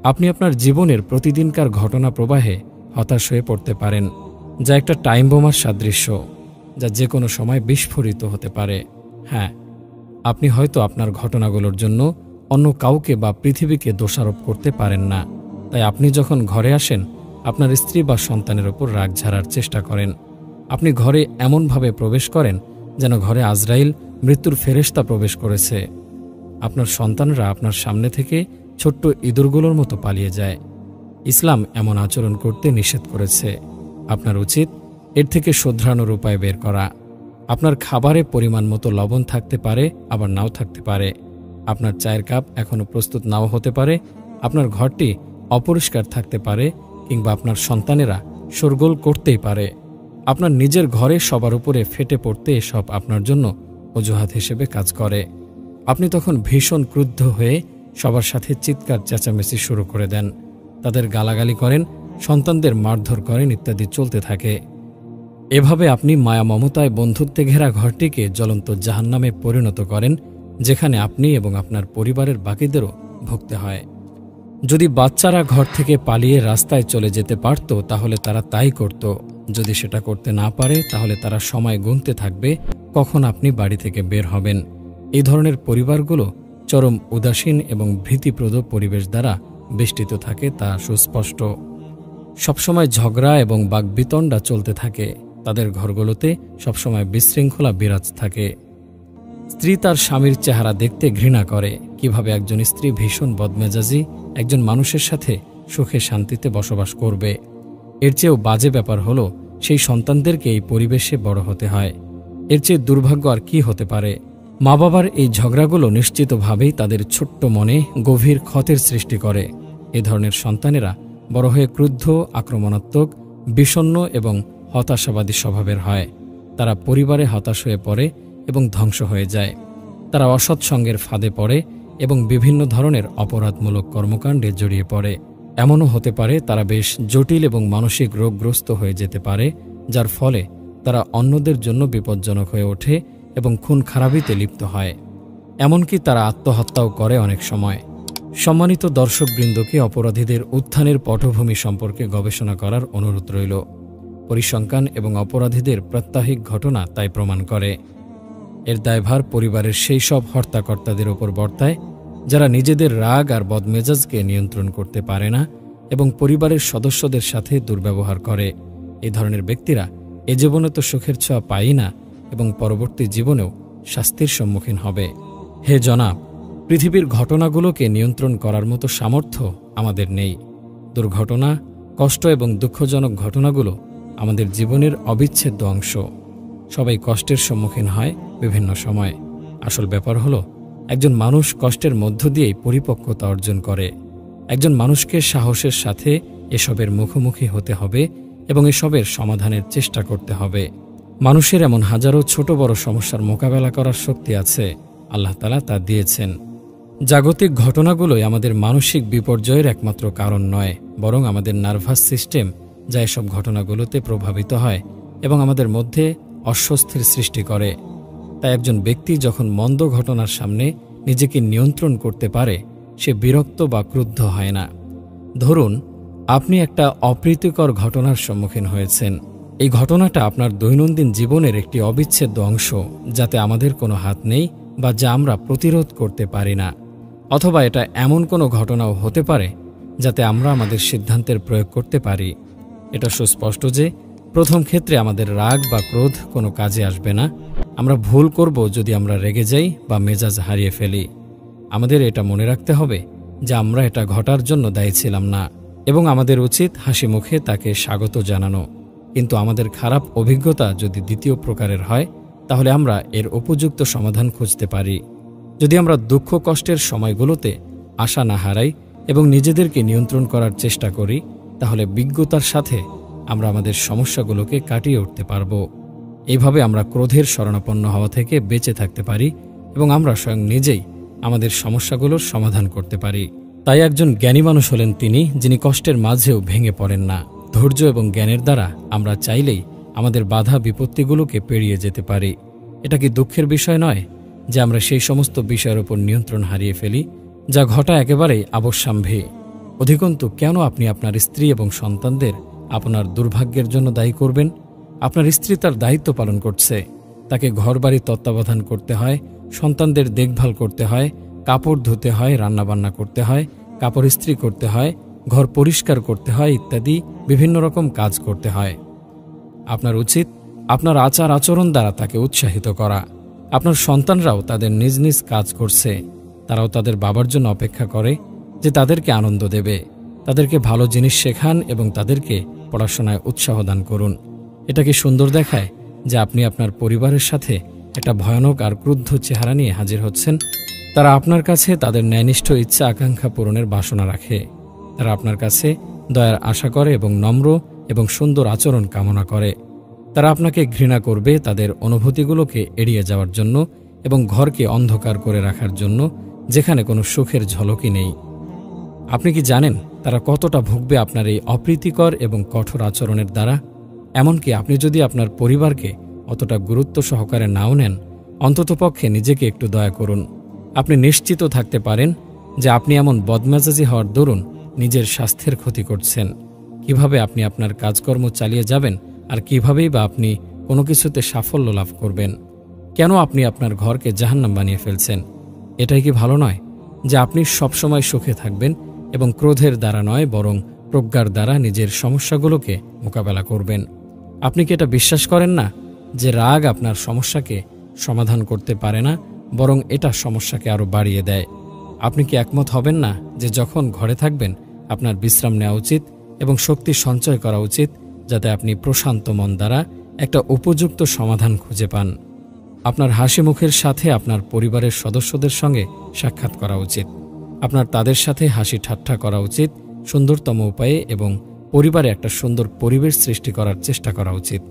আপনি আপনার জীবনের প্রতিদিনকার ঘটনা প্রবাহে হতাশ হয়ে পড়তে পারেন, যা একটা টাইম বোমার সাদৃশ্য, যা যে কোনো সময় বিস্ফোরিত হতে পারে। হ্যাঁ, আপনি হয়তো আপনার ঘটনাগুলোর জন্য অন্য কাউকে বা পৃথিবীকে দোষারোপ করতে পারেন না। তাই আপনি যখন ঘরে আসেন, আপনার স্ত্রী বা সন্তানের ওপর রাগ ঝাড়ার চেষ্টা করেন। আপনি ঘরে এমনভাবে প্রবেশ করেন যেন ঘরে আজরাইল মৃত্যুর ফেরেশতা প্রবেশ করেছে। আপনার সন্তানরা আপনার সামনে থেকে ছোট্ট ইঁদুরগুলোর মতো পালিয়ে যায়। ইসলাম এমন আচরণ করতে নিষেধ করেছে। আপনার উচিত এর থেকে শোধরানোর উপায় বের করা। আপনার খাবারে পরিমাণ মতো লবণ থাকতে পারে, আবার নাও থাকতে পারে। আপনার চায়ের কাপ এখনও প্রস্তুত নাও হতে পারে। আপনার ঘরটি অপরিষ্কার থাকতে পারে, কিংবা আপনার সন্তানেরা শোরগোল করতেই পারে। আপনার নিজের ঘরে সবার উপরে ফেটে পড়তে এসব আপনার জন্য অজুহাত হিসেবে কাজ করে। আপনি তখন ভীষণ ক্রুদ্ধ হয়ে সবার সাথে চিৎকার চেঁচামেচি শুরু করে দেন, তাদের গালাগালি করেন, সন্তানদের মারধর করেন ইত্যাদি চলতে থাকে। এভাবে আপনি মায়া মমতায় বন্ধুত্বে ঘেরা ঘরটিকে জ্বলন্ত জাহান্নামে পরিণত করেন, যেখানে আপনি এবং আপনার পরিবারের বাকিদেরও ভুগতে হয়। যদি বাচ্চারা ঘর থেকে পালিয়ে রাস্তায় চলে যেতে পারত, তাহলে তারা তাই করত। যদি সেটা করতে না পারে, তাহলে তারা সময় গুনতে থাকবে কখন আপনি বাড়ি থেকে বের হবেন। এই ধরনের পরিবারগুলো চরম উদাসীন এবং ভীতিপ্রদ পরিবেশ দ্বারা বেষ্টিত থাকে, তা সুস্পষ্ট। সবসময় ঝগড়া এবং বাকবিতণ্ডা চলতে থাকে। তাদের ঘরগুলোতে সবসময় বিশৃঙ্খলা বিরাজ থাকে। স্ত্রী তার স্বামীর চেহারা দেখতে ঘৃণা করে। কিভাবে একজন স্ত্রী ভীষণ বদমেজাজি একজন মানুষের সাথে সুখে শান্তিতে বসবাস করবে? এর চেয়েও বাজে ব্যাপার হলো, সেই সন্তানদেরকে এই পরিবেশে বড় হতে হয়। এর চেয়ে দুর্ভাগ্য আর কি হতে পারে? মা বাবার এই ঝগড়াগুলো নিশ্চিতভাবেই তাদের ছোট্ট মনে গভীর ক্ষতের সৃষ্টি করে। এ ধরনের সন্তানেরা বড় হয়ে ক্রুদ্ধ, আক্রমণাত্মক, বিষণ্ণ এবং হতাশাবাদী স্বভাবের হয়। তারা পরিবারে হতাশ হয়ে পড়ে এবং ধ্বংস হয়ে যায়। তারা অসৎসঙ্গের ফাঁদে পড়ে এবং বিভিন্ন ধরনের অপরাধমূলক কর্মকাণ্ডে জড়িয়ে পড়ে। এমনও হতে পারে তারা বেশ জটিল এবং মানসিক রোগগ্রস্ত হয়ে যেতে পারে, যার ফলে তারা অন্যদের জন্য বিপজ্জনক হয়ে ওঠে এবং খুন খারাপিতে লিপ্ত হয়। এমনকি তারা আত্মহত্যাও করে অনেক সময়। সম্মানিত দর্শকবৃন্দকে অপরাধীদের উত্থানের পটভূমি সম্পর্কে গবেষণা করার অনুরোধ রইল। পরিসংখ্যান এবং অপরাধীদের প্রাত্যহিক ঘটনা তাই প্রমাণ করে। এর দায়ভার পরিবারের সেই সব হর্তাকর্তাদের ওপর বর্তায় যারা নিজেদের রাগ আর বদমেজাজকে নিয়ন্ত্রণ করতে পারে না এবং পরিবারের সদস্যদের সাথে দুর্ব্যবহার করে। এই ধরনের ব্যক্তিরা এ জীবনে তো সুখের ছোঁয়া পায়ই না এবং পরবর্তী জীবনেও শাস্তির সম্মুখীন হবে। হে জনাব, পৃথিবীর ঘটনাগুলোকে নিয়ন্ত্রণ করার মতো সামর্থ্য আমাদের নেই। দুর্ঘটনা, কষ্ট এবং দুঃখজনক ঘটনাগুলো আমাদের জীবনের অবিচ্ছেদ্য অংশ। সবাই কষ্টের সম্মুখীন হয় বিভিন্ন সময়। আসল ব্যাপার হলো, একজন মানুষ কষ্টের মধ্য দিয়েই পরিপক্কতা অর্জন করে। একজন মানুষকে সাহসের সাথে এসবের মুখোমুখি হতে হবে এবং এসবের সমাধানের চেষ্টা করতে হবে। মানুষের এমন হাজারো ছোট বড় সমস্যার মোকাবেলা করার শক্তি আছে, আল্লাহ তাআলা তা দিয়েছেন। জাগতিক ঘটনাগুলোই আমাদের মানসিক বিপর্যয়ের একমাত্র কারণ নয়, বরং আমাদের নার্ভাস সিস্টেম যা এসব ঘটনাগুলোতে প্রভাবিত হয় এবং আমাদের মধ্যে অস্বস্তির সৃষ্টি করে। তাই একজন ব্যক্তি যখন মন্দ ঘটনার সামনে নিজেকে নিয়ন্ত্রণ করতে পারে, সে বিরক্ত বা ক্রুদ্ধ হয় না। ধরুন আপনি একটা অপ্রীতিকর ঘটনার সম্মুখীন হয়েছেন। এই ঘটনাটা আপনার দৈনন্দিন জীবনের একটি অবিচ্ছেদ্য অংশ, যাতে আমাদের কোনো হাত নেই বা যা আমরা প্রতিরোধ করতে পারি না। অথবা এটা এমন কোনো ঘটনাও হতে পারে যাতে আমরা আমাদের সিদ্ধান্তের প্রয়োগ করতে পারি। এটা সুস্পষ্ট যে প্রথম ক্ষেত্রে আমাদের রাগ বা ক্রোধ কোনো কাজে আসবে না। আমরা ভুল করব যদি আমরা রেগে যাই বা মেজাজ হারিয়ে ফেলি। আমাদের এটা মনে রাখতে হবে যে আমরা এটা ঘটার জন্য দায়ী ছিলাম না, এবং আমাদের উচিত হাসি মুখে তাকে স্বাগত জানানো। কিন্তু আমাদের খারাপ অভিজ্ঞতা যদি দ্বিতীয় প্রকারের হয়, তাহলে আমরা এর উপযুক্ত সমাধান খুঁজতে পারি। যদি আমরা দুঃখ কষ্টের সময়গুলোতে আশা না হারাই এবং নিজেদেরকে নিয়ন্ত্রণ করার চেষ্টা করি, তাহলে বিজ্ঞতার সাথে আমরা আমাদের সমস্যাগুলোকে কাটিয়ে উঠতে পারব। এইভাবে আমরা ক্রোধের শরণাপন্ন হওয়া থেকে বেঁচে থাকতে পারি এবং আমরা স্বয়ং নিজেই আমাদের সমস্যাগুলোর সমাধান করতে পারি। তাই একজন জ্ঞানী মানুষ হলেন তিনি, যিনি কষ্টের মাঝেও ভেঙে পড়েন না। ধৈর্য এবং জ্ঞানের দ্বারা আমরা চাইলেই আমাদের বাধা বিপত্তিগুলোকে পেরিয়ে যেতে পারি। এটা কি দুঃখের বিষয় নয় যে আমরা সেই সমস্ত বিষয়ের উপর নিয়ন্ত্রণ হারিয়ে ফেলি যা ঘটা একেবারেই আবশ্যম্ভী? অধিকন্তু কেন আপনি আপনার স্ত্রী এবং সন্তানদের আপনার দুর্ভাগ্যের জন্য দায়ী করবেন? আপনার স্ত্রী তার দায়িত্ব পালন করছে। তাকে ঘরবাড়ি তত্ত্বাবধান করতে হয়, সন্তানদের দেখভাল করতে হয়, কাপড় ধুতে হয়, রান্নাবান্না করতে হয়, কাপড় ইস্ত্রি করতে হয়, ঘর পরিষ্কার করতে হয় ইত্যাদি বিভিন্ন রকম কাজ করতে হয়। আপনার উচিত আপনার আচার আচরণ দ্বারা তাকে উৎসাহিত করা। আপনার সন্তানরাও তাদের নিজ নিজ কাজ করছে। তারাও তাদের বাবার জন্য অপেক্ষা করে যে তাদেরকে আনন্দ দেবে। তাদেরকে ভালো জিনিস শেখান এবং তাদেরকে পড়াশোনায় উৎসাহ দান করুন। এটা কি সুন্দর দেখায় যে আপনি আপনার পরিবারের সাথে একটা ভয়ানক আর ক্রুদ্ধ চেহারা নিয়ে হাজির হচ্ছেন? তারা আপনার কাছে তাদের ন্যায়নিষ্ঠ ইচ্ছা আকাঙ্ক্ষা পূরণের বাসনা রাখে। তারা আপনার কাছে দয়ার আশা করে এবং নম্র এবং সুন্দর আচরণ কামনা করে। তারা আপনাকে ঘৃণা করবে তাদের অনুভূতিগুলোকে এড়িয়ে যাওয়ার জন্য এবং ঘরকে অন্ধকার করে রাখার জন্য, যেখানে কোনো সুখের ঝলকই নেই। আপনি কি জানেন তারা কতটা ভুগবে আপনার এই অপ্রীতিকর এবং কঠোর আচরণের দ্বারা? এমনকি আপনি যদি আপনার পরিবারকে অতটা গুরুত্ব সহকারে নাও নেন, অন্ততপক্ষে নিজেকে একটু দয়া করুন। আপনি নিশ্চিত থাকতে পারেন যে আপনি এমন বদমেজাজি হওয়ার দরুন নিজের স্বাস্থ্যের ক্ষতি করছেন। কিভাবে আপনি আপনার কাজকর্ম চালিয়ে যাবেন আর কিভাবেই বা আপনি কোনো কিছুতে সাফল্য লাভ করবেন? কেন আপনি আপনার ঘরকে জাহান্নাম বানিয়ে ফেলছেন? এটাই কি ভালো নয় যে আপনি সবসময় সুখে থাকবেন এবং ক্রোধের দ্বারা নয় বরং প্রজ্ঞার দ্বারা নিজের সমস্যাগুলোকে মোকাবেলা করবেন? আপনি কি এটা বিশ্বাস করেন না যে রাগ আপনার সমস্যাকে সমাধান করতে পারে না, বরং এটা সমস্যাকে আরও বাড়িয়ে দেয়? আপনি কি একমত হবেন না যে যখন ঘরে থাকবেন আপনার বিশ্রাম নেওয়া উচিত এবং শক্তি সঞ্চয় করা উচিত, যাতে আপনি প্রশান্ত মন দ্বারা একটা উপযুক্ত সমাধান খুঁজে পান? আপনার হাসি মুখের সাথে আপনার পরিবারের সদস্যদের সঙ্গে সাক্ষাৎ করা উচিত। আপনার তাদের সাথে হাসি ঠাট্টা করা উচিত সুন্দরতম উপায়ে এবং পরিবারে একটা সুন্দর পরিবেশ সৃষ্টি করার চেষ্টা করা উচিত।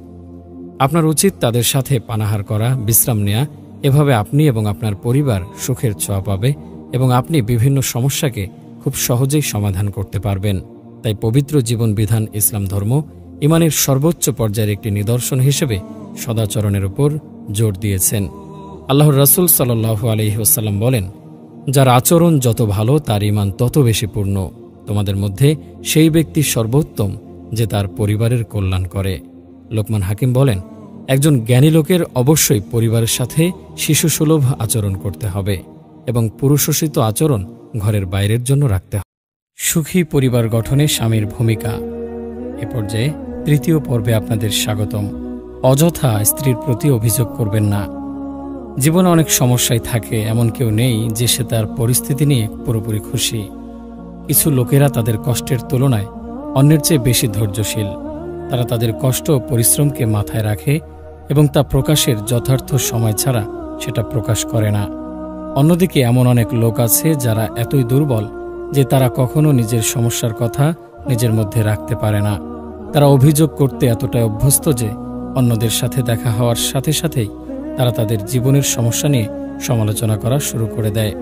আপনার উচিত তাদের সাথে পানাহার করা, বিশ্রাম নেওয়া। এভাবে আপনি এবং আপনার পরিবার সুখের ছোঁয়া পাবে এবং আপনি বিভিন্ন সমস্যাকে খুব সহজেই সমাধান করতে পারবেন। তাই পবিত্র জীবন বিধান ইসলাম ধর্ম ঈমানের সর্বোচ্চ পর্যায়ের একটি নিদর্শন হিসেবে সদাচরণের উপর জোর দিয়েছেন। আল্লাহর রাসূল সাল্লাল্লাহু আলাইহি ওয়াসাল্লাম বলেন, যার আচরণ যত ভালো তার ঈমান তত বেশি পূর্ণ। তোমাদের মধ্যে সেই ব্যক্তি সর্বোত্তম যে তার পরিবারের কল্যাণ করে। লোকমান হাকিম বলেন, একজন জ্ঞানী লোকের অবশ্যই পরিবারের সাথে শিশুসুলভ আচরণ করতে হবে এবং পুরুষোচিত আচরণ ঘরের বাইরের জন্য রাখতে হবে। সুখী পরিবার গঠনে স্বামীর ভূমিকা। এ পর্যায়ে তৃতীয় পর্বে আপনাদের স্বাগতম। অযথা স্ত্রীর প্রতি অভিযোগ করবেন না। জীবনে অনেক সমস্যাই থাকে, এমন কেউ নেই যে সে তার পরিস্থিতি নিয়ে পুরোপুরি খুশি। কিছু লোকেরা তাদের কষ্টের তুলনায় অন্যের চেয়ে বেশি ধৈর্যশীল। তারা তাদের কষ্ট ও পরিশ্রমকে মাথায় রাখে এবং তা প্রকাশের যথার্থ সময় ছাড়া সেটা প্রকাশ করে না। অন্যদিকে এমন অনেক লোক আছে যারা এতই দুর্বল যে তারা কখনো নিজের সমস্যার কথা নিজের মধ্যে রাখতে পারে না। তারা অভিযোগ করতে এতটাই অভ্যস্ত যে অন্যদের সাথে দেখা হওয়ার সাথে সাথেই তারা তাদের জীবনের সমস্যা নিয়ে সমালোচনা করা শুরু করে দেয়।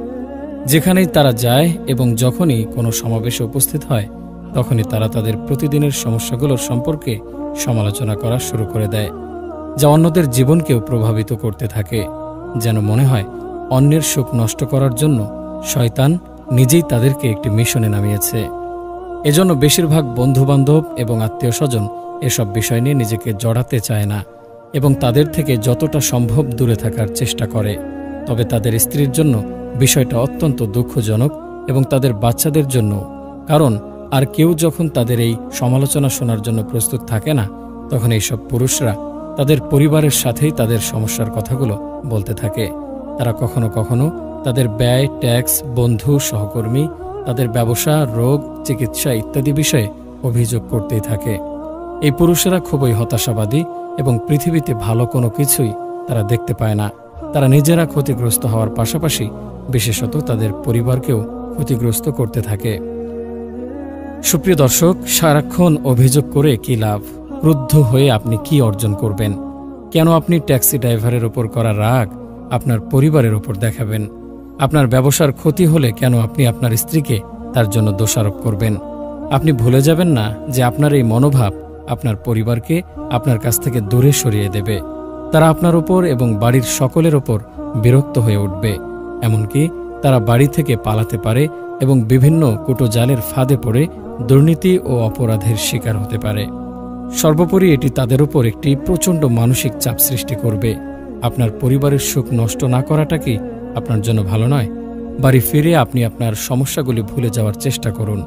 যেখানেই তারা যায় এবং যখনই কোনো সমাবেশে উপস্থিত হয়, তখনই তারা তাদের প্রতিদিনের সমস্যাগুলোর সম্পর্কে সমালোচনা করা শুরু করে দেয়, যা অন্যদের জীবনকেও প্রভাবিত করতে থাকে। যেন মনে হয় অন্যের সুখ নষ্ট করার জন্য শয়তান নিজেই তাদেরকে একটি মিশনে নামিয়েছে। এজন্য বেশিরভাগ বন্ধুবান্ধব এবং আত্মীয়স্বজন এসব বিষয় নিয়ে নিজেকে জড়াতে চায় না এবং তাদের থেকে যতটা সম্ভব দূরে থাকার চেষ্টা করে। তবে তাদের স্ত্রীর জন্য বিষয়টা অত্যন্ত দুঃখজনক এবং তাদের বাচ্চাদের জন্য, কারণ আর কেউ যখন তাদের এই সমালোচনা শোনার জন্য প্রস্তুত থাকে না, তখন এইসব পুরুষরা তাদের পরিবারের সাথেই তাদের সমস্যার কথাগুলো বলতে থাকে। তারা কখনো কখনো তাদের ব্যয়, ট্যাক্স, বন্ধু, সহকর্মী, তাদের ব্যবসা, রোগ, চিকিৎসা ইত্যাদি বিষয়ে অভিযোগ করতেই থাকে। এই পুরুষেরা খুবই হতাশাবাদী এবং পৃথিবীতে ভালো কোনো কিছুই তারা দেখতে পায় না। তারা নিজেরা ক্ষতিগ্রস্ত হওয়ার পাশাপাশি বিশেষত তাদের পরিবারকেও ক্ষতিগ্রস্ত করতে থাকে। সুপ্রিয় দর্শক, সারাক্ষণ অভিযোগ করে কি লাভ? ক্রুদ্ধ হয়ে আপনি কি অর্জন করবেন? কেন আপনি ট্যাক্সি ড্রাইভারের ওপর করা রাগ আপনার পরিবারের ওপর দেখাবেন? আপনার ব্যবসার ক্ষতি হলে কেন আপনি আপনার স্ত্রীকে তার জন্য দোষারোপ করবেন? আপনি ভুলে যাবেন না যে আপনার এই মনোভাব আপনার পরিবারকে আপনার কাছ থেকে দূরে সরিয়ে দেবে। তারা আপনার ওপর এবং বাড়ির সকলের ওপর বিরক্ত হয়ে উঠবে। এমনকি তারা বাড়ি থেকে পালাতে পারে এবং বিভিন্ন কুটোজালের ফাঁদে পড়ে দুর্নীতি ও অপরাধের শিকার হতে পারে। সর্বোপরি এটি তাদের উপর একটি প্রচণ্ড মানসিক চাপ সৃষ্টি করবে। আপনার পরিবারের সুখ নষ্ট না করাটা কি আপনার জন্য ভালো নয়? বাড়ি ফিরে আপনি আপনার সমস্যাগুলি ভুলে যাওয়ার চেষ্টা করুন।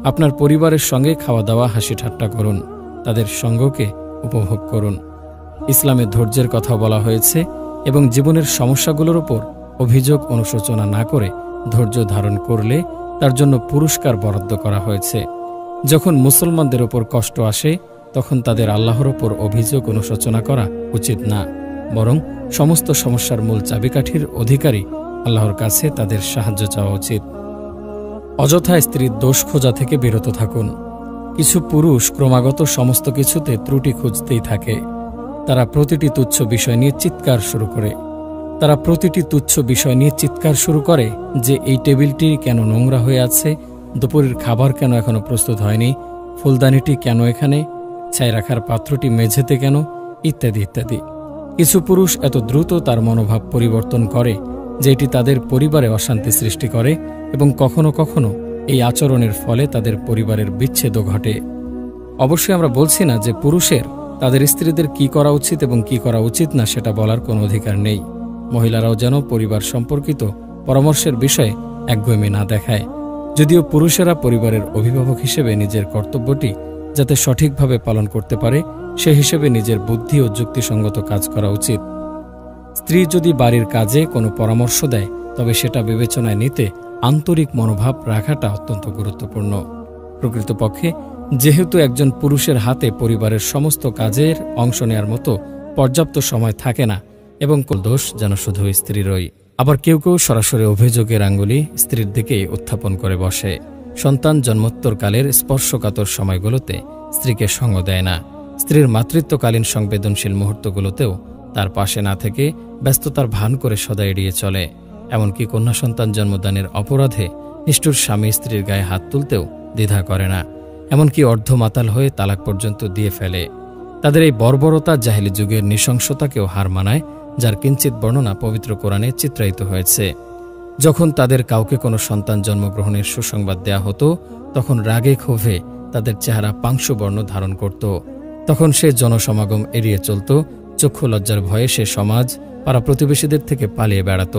আপনার পরিবারের সঙ্গে খাওয়া দাওয়া, হাসি ঠাট্টা করুন। তাদের সঙ্গকে উপভোগ করুন। ইসলামে ধৈর্যের কথা বলা হয়েছে এবং জীবনের সমস্যাগুলোর উপর অভিযোগ অনুশোচনা না করে ধৈর্য ধারণ করলে তার জন্য পুরস্কার বরাদ্দ করা হয়েছে। যখন মুসলমানদের ওপর কষ্ট আসে তখন তাদের আল্লাহর ওপর অভিযোগ অনুশোচনা করা উচিত না, বরং সমস্ত সমস্যার মূল চাবিকাঠির অধিকারী আল্লাহর কাছে তাদের সাহায্য চাওয়া উচিত। অযথা স্ত্রীর দোষ খোঁজা থেকে বিরত থাকুন। কিছু পুরুষ ক্রমাগত সমস্ত কিছুতে ত্রুটি খুঁজতেই থাকে। তারা প্রতিটি তুচ্ছ বিষয় নিয়ে চিৎকার শুরু করে যে এই টেবিলটি কেন নোংরা হয়ে আছে, দুপুরের খাবার কেন এখনো প্রস্তুত হয়নি, ফুলদানিটি কেন এখানে, ছাই রাখার পাত্রটি মেঝেতে কেন, ইত্যাদি ইত্যাদি। কিছু পুরুষ এত দ্রুত তার মনোভাব পরিবর্তন করে যে এটি তাদের পরিবারে অশান্তি সৃষ্টি করে এবং কখনো কখনো এই আচরণের ফলে তাদের পরিবারের বিচ্ছেদও ঘটে। অবশ্যই আমরা বলছি না যে পুরুষের তাদের স্ত্রীদের কি করা উচিত এবং কি করা উচিত না সেটা বলার কোনো অধিকার নেই। মহিলারাও যেন পরিবার সম্পর্কিত পরামর্শের বিষয়ে একগুঁয়েমি না দেখায়। যদিও পুরুষেরা পরিবারের অভিভাবক হিসেবে নিজের কর্তব্যটি যাতে সঠিকভাবে পালন করতে পারে সে হিসেবে নিজের বুদ্ধি ও যুক্তিসঙ্গত কাজ করা উচিত। স্ত্রী যদি বাড়ির কাজে কোনো পরামর্শ দেয় তবে সেটা বিবেচনায় নিতে আন্তরিক মনোভাব রাখাটা অত্যন্ত গুরুত্বপূর্ণ। প্রকৃতপক্ষে যেহেতু একজন পুরুষের হাতে পরিবারের সমস্ত কাজের অংশ নেয়ার মতো পর্যাপ্ত সময় থাকে না এবং দোষ যেন শুধু স্ত্রীরই। আবার কেউ কেউ সরাসরি অভিযোগের আঙ্গুলি স্ত্রীর দিকেই উত্থাপন করে বসে। সন্তান জন্মোত্তরকালের স্পর্শকাতর সময়গুলোতে স্ত্রীকে সঙ্গ দেয় না। স্ত্রীর মাতৃত্বকালীন সংবেদনশীল মুহূর্তগুলোতেও তার পাশে না থেকে ব্যস্ততার ভান করে সদা এড়িয়ে চলে। এমনকি কন্যা সন্তান জন্মদানের অপরাধে নিষ্ঠুর স্বামী স্ত্রীর গায়ে হাত তুলতেও দ্বিধা করে না, এমনকি অর্ধমাতাল হয়ে তালাক পর্যন্ত দিয়ে ফেলে। তাদের এই বর্বরতা জাহেলি যুগের নৃশংসতাকেও হার মানায়, যার কিঞ্চিত বর্ণনা পবিত্র কোরআনে চিত্রায়িত হয়েছে। যখন তাদের কাউকে কোনো সন্তান জন্মগ্রহণের সুসংবাদ দেয়া হতো তখন রাগে ক্ষোভে তাদের চেহারা পাংশুবর্ণ ধারণ করত। তখন সে জনসমাগম এড়িয়ে চলত। চক্ষু লজ্জার ভয়ে সে সমাজ, পাড়া প্রতিবেশীদের থেকে পালিয়ে বেড়াত।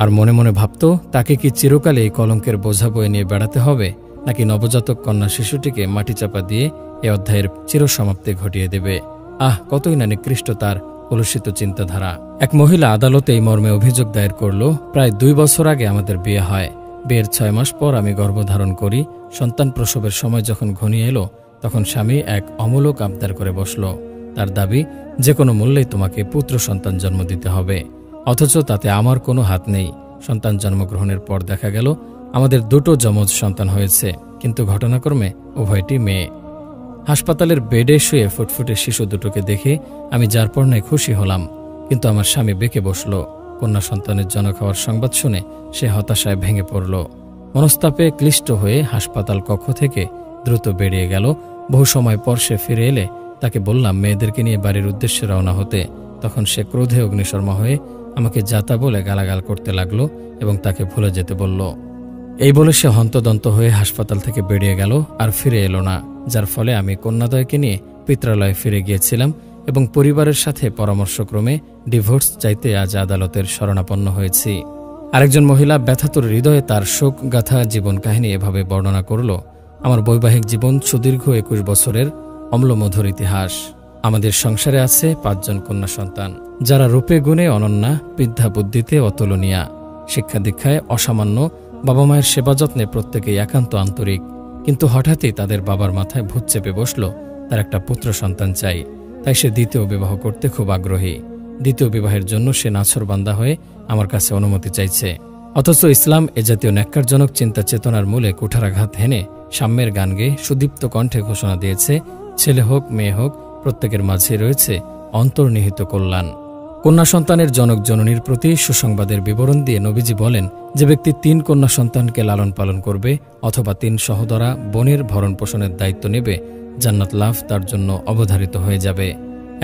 আর মনে মনে ভাবত তাকে কি চিরকালে এই কলঙ্কের বোঝা বয়ে নিয়ে বেড়াতে হবে, নাকি নবজাতক কন্যা শিশুটিকে মাটিচাপা দিয়ে এ অধ্যায়ের চিরসমাপ্তি ঘটিয়ে দেবে। কতই না নিকৃষ্ট তার কলুষিত চিন্তাধারা। এক মহিলা আদালতে এই মর্মে অভিযোগ দায়ের করল, প্রায় 2 বছর আগে আমাদের বিয়ে হয়। বিয়ের 6 মাস পর আমি গর্ভধারণ করি। সন্তান প্রসবের সময় যখন ঘনিয়ে এলো তখন স্বামী এক অমূলক আবদার করে বসল। তার দাবি, যে কোনো মূল্যেই তোমাকে পুত্র সন্তান জন্ম দিতে হবে, অথচ তাতে আমার কোনো হাত নেই। সন্তান জন্মগ্রহণের পর দেখা গেল আমাদের 2টো যমজ সন্তান হয়েছে, কিন্তু ঘটনাক্রমে উভয়টি মেয়ে। হাসপাতালের বেডে শুয়ে ফুটফুটে শিশু দুটোকে দেখে আমি যার পর নাই খুশি হলাম, কিন্তু আমার স্বামী বেঁকে বসল। কন্যা সন্তানের জনক হওয়ার সংবাদ শুনে সে হতাশায় ভেঙে পড়ল। মনস্তাপে ক্লিষ্ট হয়ে হাসপাতাল কক্ষ থেকে দ্রুত বেরিয়ে গেল। বহু সময় পর সে ফিরে এলে তাকে বললাম মেয়েদেরকে নিয়ে বাড়ির উদ্দেশ্যে রওনা হতে। তখন সে ক্রোধে অগ্নিশর্মা হয়ে আমাকে যাতা বলে গালাগাল করতে লাগলো এবং তাকে ভুলে যেতে বলল। এই বলে সে হন্তদন্ত হয়ে হাসপাতাল থেকে বেরিয়ে গেল আর ফিরে এলো না, যার ফলে আমি কন্যাদ্বয়কে নিয়ে পিত্রালয়ে ফিরে গিয়েছিলাম এবং পরিবারের সাথে পরামর্শক্রমে ডিভোর্স চাইতে আজ আদালতের শরণাপন্ন হয়েছি। আরেকজন মহিলা ব্যথাতুর হৃদয়ে তার শোক গাথা জীবন কাহিনী এভাবে বর্ণনা করল, আমার বৈবাহিক জীবন সুদীর্ঘ 21 বছরের অম্লমধুর ইতিহাস। আমাদের সংসারে আছে 5 জন কন্যা সন্তান, যারা রূপে গুণে অনন্যা, বিদ্যা বুদ্ধিতে অতুলনীয়া, শিক্ষা দীক্ষায় অসামান্য, বাবা মায়ের সেবা যত্নে প্রত্যেকেই একান্ত আন্তরিক। কিন্তু হঠাৎই তাদের বাবার মাথায় ভূত চেপে বসল, তার একটা পুত্র সন্তান চাই। তাই সে দ্বিতীয় বিবাহ করতে খুব আগ্রহী। দ্বিতীয় বিবাহের জন্য সে নাছোড়বান্দা হয়ে আমার কাছে অনুমতি চাইছে। অথচ ইসলাম এ জাতীয় ন্যাক্কারজনক চিন্তা চেতনার মূলে কুঠারাঘাত হেনে সাম্যের গান গেয়ে সুদীপ্ত কণ্ঠে ঘোষণা দিয়েছে, ছেলে হোক মেয়ে হোক প্রত্যেকের মাঝে রয়েছে অন্তর্নিহিত কল্যাণ। কন্যা সন্তানের জনক জননীর প্রতি সুসংবাদের বিবরণ দিয়ে নবীজি বলেন, যে ব্যক্তি 3 কন্যা সন্তানকে লালন পালন করবে অথবা 3 সহোদরা বোনের ভরণ পোষণের দায়িত্ব নেবে, জান্নাত লাভ তার জন্য অবধারিত হয়ে যাবে।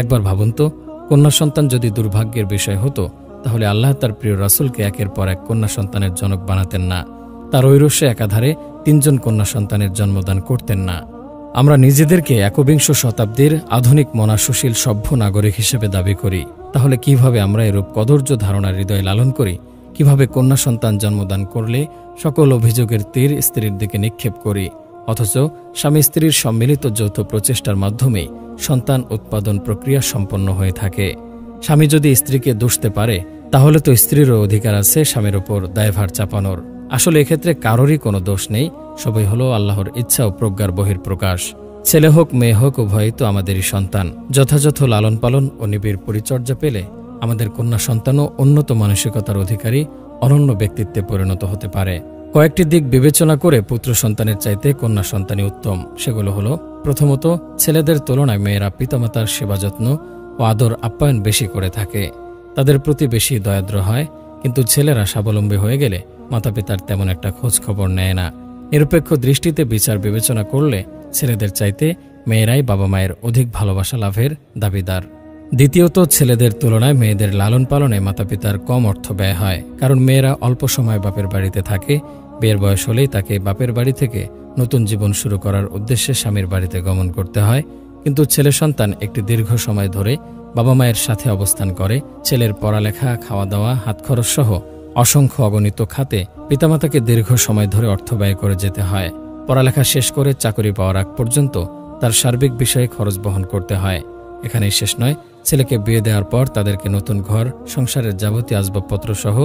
একবার ভাবুন তো, কন্যা সন্তান যদি দুর্ভাগ্যের বিষয় হতো, তাহলে আল্লাহ তার প্রিয় রাসূলকে একের পর এক কন্যা সন্তানের জনক বানাতেন না, তার ঐরসে একাধারে 3 জন কন্যা সন্তানের জন্মদান করতেন না। আমরা নিজেদেরকে 21 শতাব্দীর আধুনিক মনা সুশীল সভ্য নাগরিক হিসেবে দাবি করি, তাহলে কিভাবে আমরা এরূপ কদর্য ধারণার হৃদয়ে লালন করি? কিভাবে কন্যা সন্তান জন্মদান করলে সকল অভিযোগের তীর স্ত্রীর দিকে নিক্ষেপ করি, অথচ স্বামী স্ত্রীর সম্মিলিত যৌথ প্রচেষ্টার মাধ্যমেই সন্তান উৎপাদন প্রক্রিয়া সম্পন্ন হয়ে থাকে। স্বামী যদি স্ত্রীকে দুষতে পারে, তাহলে তো স্ত্রীরও অধিকার আছে স্বামীর ওপর দায়ভার চাপানোর। আসলে এক্ষেত্রে কারোরই কোনো দোষ নেই, সবই হলো আল্লাহর ইচ্ছা ও প্রজ্ঞার বহিঃপ্রকাশ। ছেলে হোক মেয়ে হোক উভয়ই তো আমাদেরই সন্তান। যথাযথ লালন পালন ও নিবিড় পরিচর্যা পেলে আমাদের কন্যা সন্তানও উন্নত মানসিকতার অধিকারী, অনন্য ব্যক্তিত্বে পরিণত হতে পারে। কয়েকটি দিক বিবেচনা করে পুত্র সন্তানের চাইতে কন্যা সন্তানই উত্তম। সেগুলো হলো, প্রথমত, ছেলেদের তুলনায় মেয়েরা পিতামাতার সেবা যত্ন ও আদর আপ্যায়ন বেশি করে থাকে, তাদের প্রতি বেশি দয়াদ্র হয়। কিন্তু ছেলেরা স্বাবলম্বী হয়ে গেলে মাতা পিতার তেমন একটা খোঁজ খবর নেয় না। নিরপেক্ষ দৃষ্টিতে বিচার বিবেচনা করলে ছেলেদের চাইতে মেয়েরাই বাবা মায়ের অধিক ভালোবাসা লাভের দাবিদার। দ্বিতীয়ত, ছেলেদের তুলনায় মেয়েদের লালন পালনে মাতা পিতার কম অর্থ ব্যয় হয়, কারণ মেয়েরা অল্প সময় বাপের বাড়িতে থাকে। বিয়ের বয়স হলেই তাকে বাপের বাড়ি থেকে নতুন জীবন শুরু করার উদ্দেশ্যে স্বামীর বাড়িতে গমন করতে হয়। কিন্তু ছেলে সন্তান একটি দীর্ঘ সময় ধরে বাবা মায়ের সাথে অবস্থান করে। ছেলের পড়ালেখা, খাওয়া দাওয়া, হাত খরচ সহ অসংখ্য অগণিত খাতে পিতামাতাকে দীর্ঘ সময় ধরে অর্থ ব্যয় করে যেতে হয়। পড়ালেখা শেষ করে চাকরি পাওয়ার আগ পর্যন্ত তার সার্বিক বিষয়ে খরচ বহন করতে হয়। এখানেই শেষ নয়, ছেলেকে বিয়ে দেওয়ার পর তাদেরকে নতুন ঘর, সংসারের যাবতীয় আসবাবপত্র সহ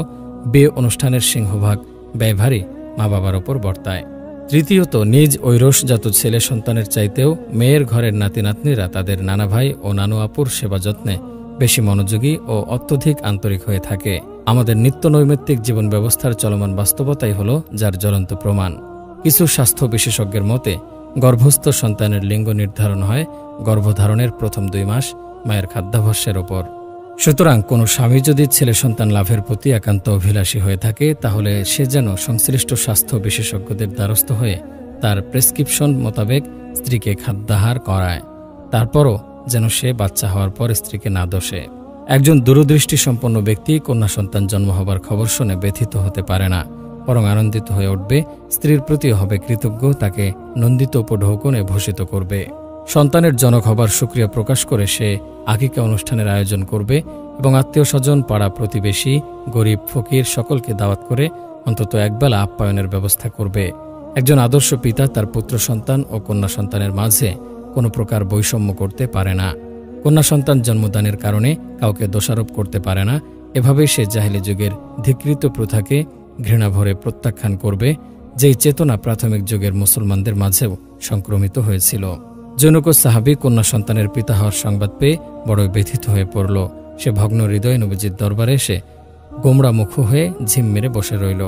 বিয়ে অনুষ্ঠানের সিংহভাগ ব্যয়ভারী মা বাবার ওপর বর্তায়। তৃতীয়ত, নিজ ঐরসজাত ছেলে সন্তানের চাইতেও মেয়ের ঘরের নাতি নাতনিরা তাদের নানা ভাই ও নানু আপুর সেবা যত্নে বেশি মনোযোগী ও অত্যধিক আন্তরিক হয়ে থাকে। আমাদের নিত্য নৈমিত্তিক জীবন ব্যবস্থার চলমান বাস্তবতাই হল যার জ্বলন্ত প্রমাণ। কিছু স্বাস্থ্য বিশেষজ্ঞের মতে গর্ভস্থ সন্তানের লিঙ্গ নির্ধারণ হয় গর্ভধারণের প্রথম 2 মাস মায়ের খাদ্যাভ্যাসের ওপর। সুতরাং কোনো স্বামী যদি ছেলে সন্তান লাভের প্রতি একান্ত অভিলাষী হয়ে থাকে, তাহলে সে যেন সংশ্লিষ্ট স্বাস্থ্য বিশেষজ্ঞদের দ্বারস্থ হয়ে তার প্রেসক্রিপশন মোতাবেক স্ত্রীকে খাদ্যাহার করায়। তারপরও যেন সে বাচ্চা হওয়ার পর স্ত্রীকে না দোষে। একজন দূরদৃষ্টি সম্পন্ন ব্যক্তি কন্যা সন্তান জন্ম হবার খবর শুনে ব্যথিত হতে পারে না, বরং আনন্দিত হয়ে উঠবে, স্ত্রীর প্রতি হবে কৃতজ্ঞ, তাকে নন্দিত উপঢৌকনে ভূষিত করবে। সন্তানের জনক হবার সুক্রিয়া প্রকাশ করে সে আকিকা অনুষ্ঠানের আয়োজন করবে এবং আত্মীয় স্বজন, পাড়া প্রতিবেশী, গরিব ফকির সকলকে দাওয়াত করে অন্তত একবেলা আপ্যায়নের ব্যবস্থা করবে। একজন আদর্শ পিতা তার পুত্র সন্তান ও কন্যা সন্তানের মাঝে কোনো প্রকার বৈষম্য করতে পারে না। কন্যা সন্তান জন্মদানের কারণে কাউকে দোষারোপ করতে পারে না। এভাবেই সে জাহেলি যুগের ধিকৃত প্রথাকে ঘৃণা ভরে প্রত্যাখ্যান করবে, যেই চেতনা প্রাথমিক যুগের মুসলমানদের মাঝেও সংক্রমিত হয়েছিল। জনৈক সাহাবী কন্যা সন্তানের পিতা হওয়ার সংবাদ পেয়ে বড় ব্যথিত হয়ে পড়ল। সে ভগ্ন হৃদয়ে নবীজির দরবারে এসে গোমড়া মুখ হয়ে ঝিম মেরে বসে রইল।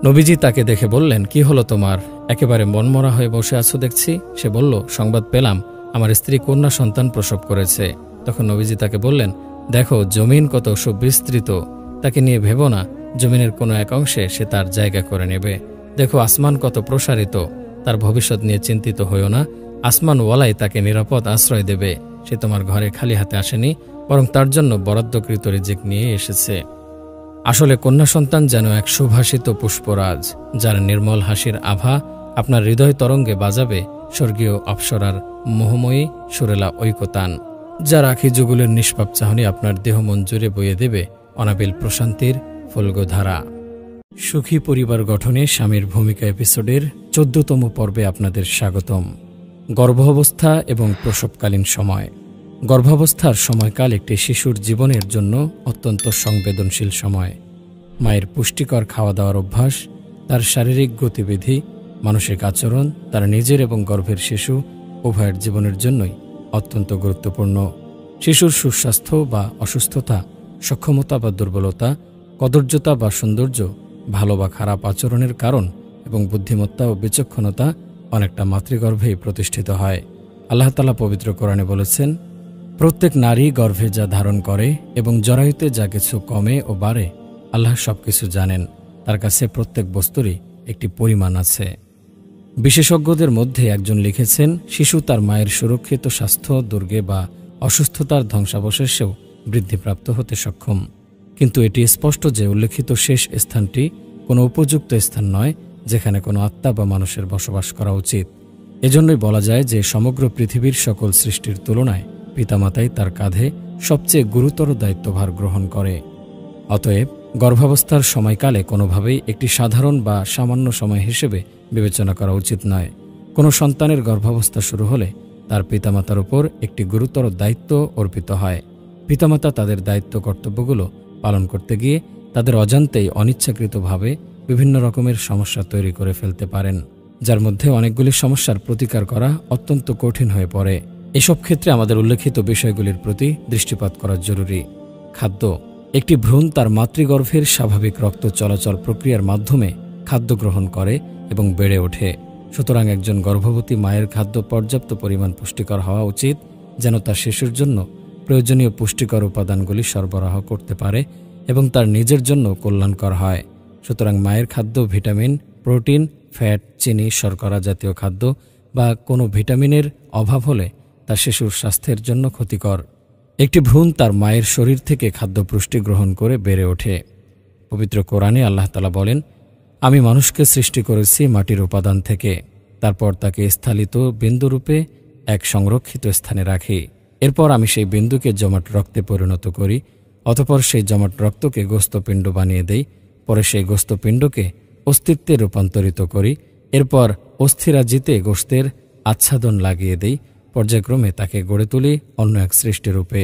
নবীজি তাকে দেখে বললেন, কি হলো তোমার? একেবারে মনমরা হয়ে বসে আছো দেখছি। সে বলল, সংবাদ পেলাম আমার স্ত্রী কন্যা সন্তান প্রসব করেছে। তখন নবীজি তাকে বললেন, দেখো জমিন কত সুবিস্তৃত, তাকে নিয়ে ভেবো না জমিনের কোনো এক অংশে সে তার জায়গা করে নেবে। দেখো আসমান কত প্রসারিত, তার ভবিষ্যৎ নিয়ে চিন্তিত হইও না, আসমানওয়ালাই তাকে নিরাপদ আশ্রয় দেবে। সে তোমার ঘরে খালি হাতে আসেনি, বরং তার জন্য বরাদ্দকৃত রিজিক নিয়ে এসেছে। আসলে কন্যা সন্তান যেন এক সুভাষিত পুষ্পরাজ, যার নির্মল হাসির আভা আপনার হৃদয় তরঙ্গে বাজাবে স্বর্গীয় অপ্সরার মোহময়ী সুরেলা ঐকতান, যার আখি যুগলের নিষ্পাপ চাহনি আপনার দেহ মন জুড়ে বইয়ে দেবে অনাবিল প্রশান্তির ফলগধারা। সুখী পরিবার গঠনে স্বামীর ভূমিকা এপিসোডের ১৪তম পর্বে আপনাদের স্বাগতম। গর্ভাবস্থা এবং প্রসবকালীন সময়। গর্ভাবস্থার সময়কাল একটি শিশুর জীবনের জন্য অত্যন্ত সংবেদনশীল সময়। মায়ের পুষ্টিকর খাওয়া দাওয়ার অভ্যাস, তার শারীরিক গতিবিধি, মানসিক আচরণ তার নিজের এবং গর্ভের শিশু উভয়ের জীবনের জন্যই অত্যন্ত গুরুত্বপূর্ণ। শিশুর সুস্বাস্থ্য বা অসুস্থতা, সক্ষমতা বা দুর্বলতা, কদর্যতা বা সৌন্দর্য, ভালো বা খারাপ আচরণের কারণ এবং বুদ্ধিমত্তা ও বিচক্ষণতা অনেকটা মাতৃগর্ভেই প্রতিষ্ঠিত হয়। আল্লাহ তাআলা পবিত্র কোরআনে বলেছেন, প্রত্যেক নারী গর্ভে যা ধারণ করে এবং জরায়ুতে যা কিছু কমে ও বাড়ে, আল্লাহ সবকিছু জানেন। তার কাছে প্রত্যেক বস্তুরই একটি পরিমাণ আছে। বিশেষজ্ঞদের মধ্যে একজন লিখেছেন, শিশু তার মায়ের সুরক্ষিত স্বাস্থ্য দুর্গে বা অসুস্থতার ধ্বংসাবশেষেও বৃদ্ধিপ্রাপ্ত হতে সক্ষম। কিন্তু এটি স্পষ্ট যে উল্লেখিত শেষ স্থানটি কোনো উপযুক্ত স্থান নয় যেখানে কোনো আত্মা বা মানুষের বসবাস করা উচিত। এজন্যই বলা যায় যে সমগ্র পৃথিবীর সকল সৃষ্টির তুলনায় পিতামাতাই তার কাঁধে সবচেয়ে গুরুতর দায়িত্বভার গ্রহণ করে। অতএব গর্ভাবস্থার সময়কালে কোনোভাবেই একটি সাধারণ বা সামান্য সময় হিসেবে বিবেচনা করা উচিত নয়। কোনো সন্তানের গর্ভাবস্থা শুরু হলে তার পিতামাতার উপর একটি গুরুতর দায়িত্ব অর্পিত হয়। পিতামাতা তাদের দায়িত্ব কর্তব্যগুলো পালন করতে গিয়ে তাদের অজান্তেই অনিচ্ছাকৃতভাবে বিভিন্ন রকমের সমস্যা তৈরি করে ফেলতে পারেন, যার মধ্যে অনেকগুলি সমস্যার প্রতিকার করা অত্যন্ত কঠিন হয়ে পড়ে। এসব ক্ষেত্রে আমাদের উল্লেখিত বিষয়গুলির প্রতি দৃষ্টিপাত করা জরুরি। খাদ্য। একটি ভ্রূণ তার মাতৃগর্ভের স্বাভাবিক রক্ত চলাচল প্রক্রিয়ার মাধ্যমে খাদ্য গ্রহণ করে এবং বেড়ে ওঠে। সুতরাং একজন গর্ভবতী মায়ের খাদ্য পর্যাপ্ত পরিমাণ পুষ্টিকর হওয়া উচিত, যেন তার শিশুর জন্য প্রয়োজনীয় পুষ্টিকর উপাদানগুলি সরবরাহ করতে পারে এবং তার নিজের জন্য কল্যাণকর হয়। সুতরাং মায়ের খাদ্য ভিটামিন, প্রোটিন, ফ্যাট, চিনি, শর্করা জাতীয় খাদ্য বা কোনো ভিটামিনের অভাব হলে তা শিশুর স্বাস্থ্যের জন্য ক্ষতিকর। একটি ভ্রূণ তার মায়ের শরীর থেকে খাদ্য পুষ্টি গ্রহণ করে বেড়ে ওঠে। পবিত্র কোরআনে আল্লাহ তাআলা বলেন, আমি মানুষকে সৃষ্টি করেছি মাটির উপাদান থেকে, তারপর তাকে স্থলিত বিন্দুরূপে এক সংরক্ষিত স্থানে রাখি। এরপর আমি সেই বিন্দুকে জমাট রক্তে পরিণত করি, অতঃপর সেই জমাট রক্তকে গোস্তপিণ্ড বানিয়ে দেই, পরে সেই গোস্তপিণ্ডকে অস্তিত্বে রূপান্তরিত করি, এরপর অস্থিরাজিতে গোস্তের আচ্ছাদন লাগিয়ে দেই, পর্যায়ক্রমে তাকে গড়ে তুলি অন্য এক সৃষ্টিরূপে।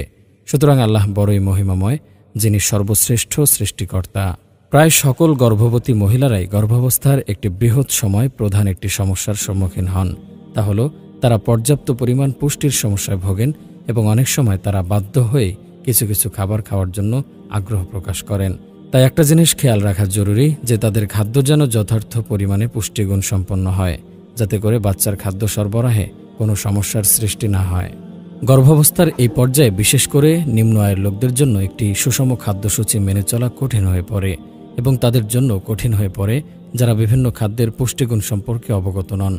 সুতরাং আল্লাহ বড়ই মহিমাময়, যিনি সর্বশ্রেষ্ঠ সৃষ্টিকর্তা। প্রায় সকল গর্ভবতী মহিলারাই গর্ভাবস্থার একটি বৃহৎ সময় প্রধান একটি সমস্যার সম্মুখীন হন। তা হল তারা পর্যাপ্ত পরিমাণ পুষ্টির সমস্যায় ভোগেন এবং অনেক সময় তারা বাধ্য হয়ে কিছু কিছু খাবার খাওয়ার জন্য আগ্রহ প্রকাশ করেন। তাই একটা জিনিস খেয়াল রাখা জরুরি যে তাদের খাদ্য যেন যথার্থ পরিমাণে পুষ্টিগুণ সম্পন্ন হয়, যাতে করে বাচ্চার খাদ্য সরবরাহে কোনো সমস্যার সৃষ্টি না হয়। গর্ভাবস্থার এই পর্যায়ে বিশেষ করে নিম্ন আয়ের লোকদের জন্য একটি সুষম খাদ্যসূচি মেনে চলা কঠিন হয়ে পড়ে এবং তাদের জন্য কঠিন হয়ে পড়ে যারা বিভিন্ন খাদ্যের পুষ্টিগুণ সম্পর্কে অবগত নন।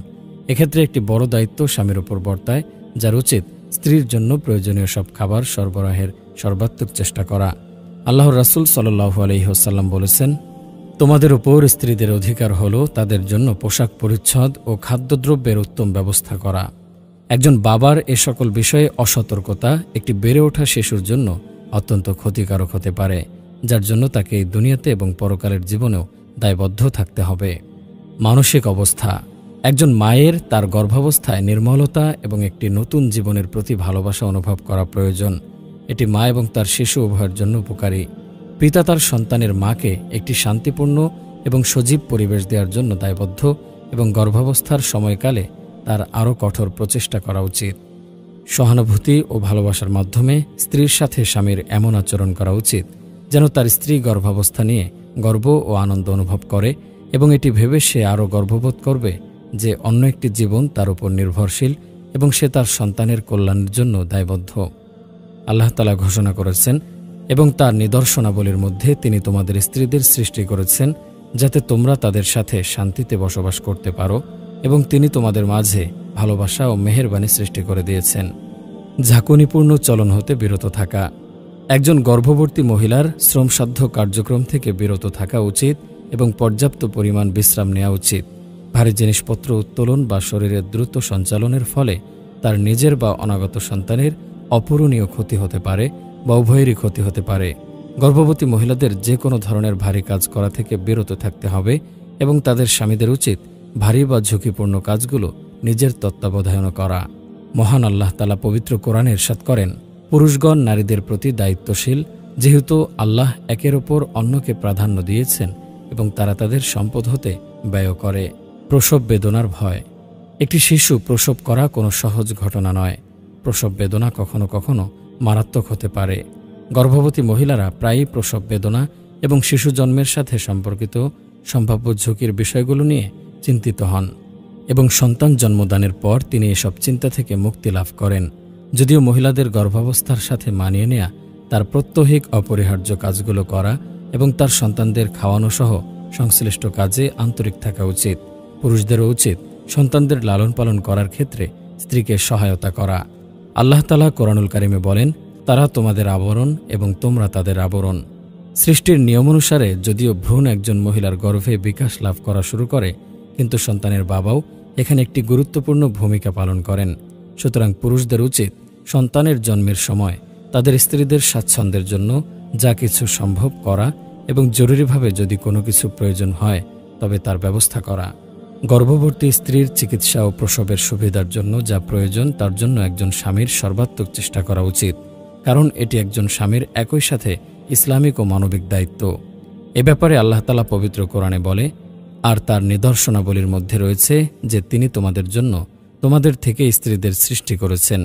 এক্ষেত্রে একটি বড় দায়িত্ব স্বামীর উপর বর্তায়, যার উচিত স্ত্রীর জন্য প্রয়োজনীয় সব খাবার সরবরাহের সর্বাত্মক চেষ্টা করা। আল্লাহর রাসূল সাল্লাল্লাহু আলাইহি ওয়াসাল্লাম বলেছেন, তোমাদের উপর স্ত্রীদের অধিকার হল তাদের জন্য পোশাক পরিচ্ছদ ও খাদ্যদ্রব্যের উত্তম ব্যবস্থা করা। একজন বাবার এ সকল বিষয়ে অসতর্কতা একটি বেড়ে ওঠা শিশুর জন্য অত্যন্ত ক্ষতিকারক হতে পারে, যার জন্য তাকে এই দুনিয়াতে এবং পরকালের জীবনেও দায়বদ্ধ থাকতে হবে। মানসিক অবস্থা। একজন মায়ের তার গর্ভাবস্থায় নির্মলতা এবং একটি নতুন জীবনের প্রতি ভালোবাসা অনুভব করা প্রয়োজন। এটি মা এবং তার শিশু উভয়ের জন্য উপকারী। পিতা তার সন্তানের মাকে একটি শান্তিপূর্ণ এবং সজীব পরিবেশ দেওয়ার জন্য দায়বদ্ধ এবং গর্ভাবস্থার সময়কালে তার আরও কঠোর প্রচেষ্টা করা উচিত। সহানুভূতি ও ভালোবাসার মাধ্যমে স্ত্রীর সাথে স্বামীর এমন আচরণ করা উচিত যেন তার স্ত্রী গর্ভাবস্থা নিয়ে গর্ব ও আনন্দ অনুভব করে এবং এটি ভেবে সে আরও গর্ববোধ করবে যে অন্য একটি জীবন তার উপর নির্ভরশীল এবং সে তার সন্তানের কল্যাণের জন্য দায়বদ্ধ। আল্লাহ তাআলা ঘোষণা করেছেন, এবং তার নিদর্শনাবলীর মধ্যে তিনি তোমাদের স্ত্রীদের সৃষ্টি করেছেন যাতে তোমরা তাদের সাথে শান্তিতে বসবাস করতে পারো, এবং তিনি তোমাদের মাঝে ভালোবাসা ও মেহেরবানি সৃষ্টি করে দিয়েছেন। ঝাঁকুনিপূর্ণ চলন হতে বিরত থাকা। একজন গর্ভবতী মহিলার শ্রমসাধ্য কার্যক্রম থেকে বিরত থাকা উচিত এবং পর্যাপ্ত পরিমাণ বিশ্রাম নেওয়া উচিত। ভারী জিনিসপত্র উত্তোলন বা শরীরের দ্রুত সঞ্চালনের ফলে তার নিজের বা অনাগত সন্তানের অপূরণীয় ক্ষতি হতে পারে বা উভয়েরই ক্ষতি হতে পারে। গর্ভবতী মহিলাদের যে কোনো ধরনের ভারী কাজ করা থেকে বিরত থাকতে হবে এবং তাদের স্বামীদের উচিত ভারী বা ঝুঁকিপূর্ণ কাজগুলো নিজের তত্ত্বাবধানে করা। মহান আল্লাহ তাআলা পবিত্র কোরআনে ইরশাদ করেন, পুরুষগণ নারীদের প্রতি দায়িত্বশীল, যেহেতু আল্লাহ একের ওপর অন্যকে প্রাধান্য দিয়েছেন এবং তারা তাদের সম্পদ হতে ব্যয় করে। প্রসব বেদনার ভয়। একটি শিশু প্রসব করা কোনো সহজ ঘটনা নয়। প্রসব বেদনা কখনো কখনো মারাত্মক হতে পারে। গর্ভবতী মহিলারা প্রায়ই প্রসব বেদনা এবং শিশু জন্মের সাথে সম্পর্কিত সম্ভাব্য ঝুঁকির বিষয়গুলো নিয়ে চিন্তিত হন এবং সন্তান জন্মদানের পর তিনি এসব চিন্তা থেকে মুক্তি লাভ করেন। যদিও মহিলাদের গর্ভাবস্থার সাথে মানিয়ে নেয়া, তার প্রত্যহিক অপরিহার্য কাজগুলো করা এবং তার সন্তানদের খাওয়ানো সহ সংশ্লিষ্ট কাজে আন্তরিক থাকা উচিত। পুরুষদেরও উচিত সন্তানদের লালন পালন করার ক্ষেত্রে স্ত্রীকে সহায়তা করা। আল্লাহ তাআলা কোরআনুল কারিমে বলেন, তারা তোমাদের আবরণ এবং তোমরা তাদের আবরণ। সৃষ্টির নিয়ম অনুসারে যদিও ভ্রূণ একজন মহিলার গর্ভে বিকাশ লাভ করা শুরু করে, কিন্তু সন্তানের বাবাও এখানে একটি গুরুত্বপূর্ণ ভূমিকা পালন করেন। সুতরাং পুরুষদের উচিত সন্তানের জন্মের সময় তাদের স্ত্রীদের স্বাচ্ছন্দ্যের জন্য যা কিছু সম্ভব করা এবং জরুরিভাবে যদি কোনো কিছু প্রয়োজন হয় তবে তার ব্যবস্থা করা। গর্ভবতী স্ত্রীর চিকিৎসা ও প্রসবের সুবিধার জন্য যা প্রয়োজন তার জন্য একজন স্বামীর সর্বাত্মক চেষ্টা করা উচিত, কারণ এটি একজন স্বামীর একই সাথে ইসলামিক ও মানবিক দায়িত্ব। এ ব্যাপারে আল্লাহ তাআলা পবিত্র কোরআনে বলে, আর তার নিদর্শনাবলীর মধ্যে রয়েছে যে তিনি তোমাদের জন্য তোমাদের থেকে স্ত্রীদের সৃষ্টি করেছেন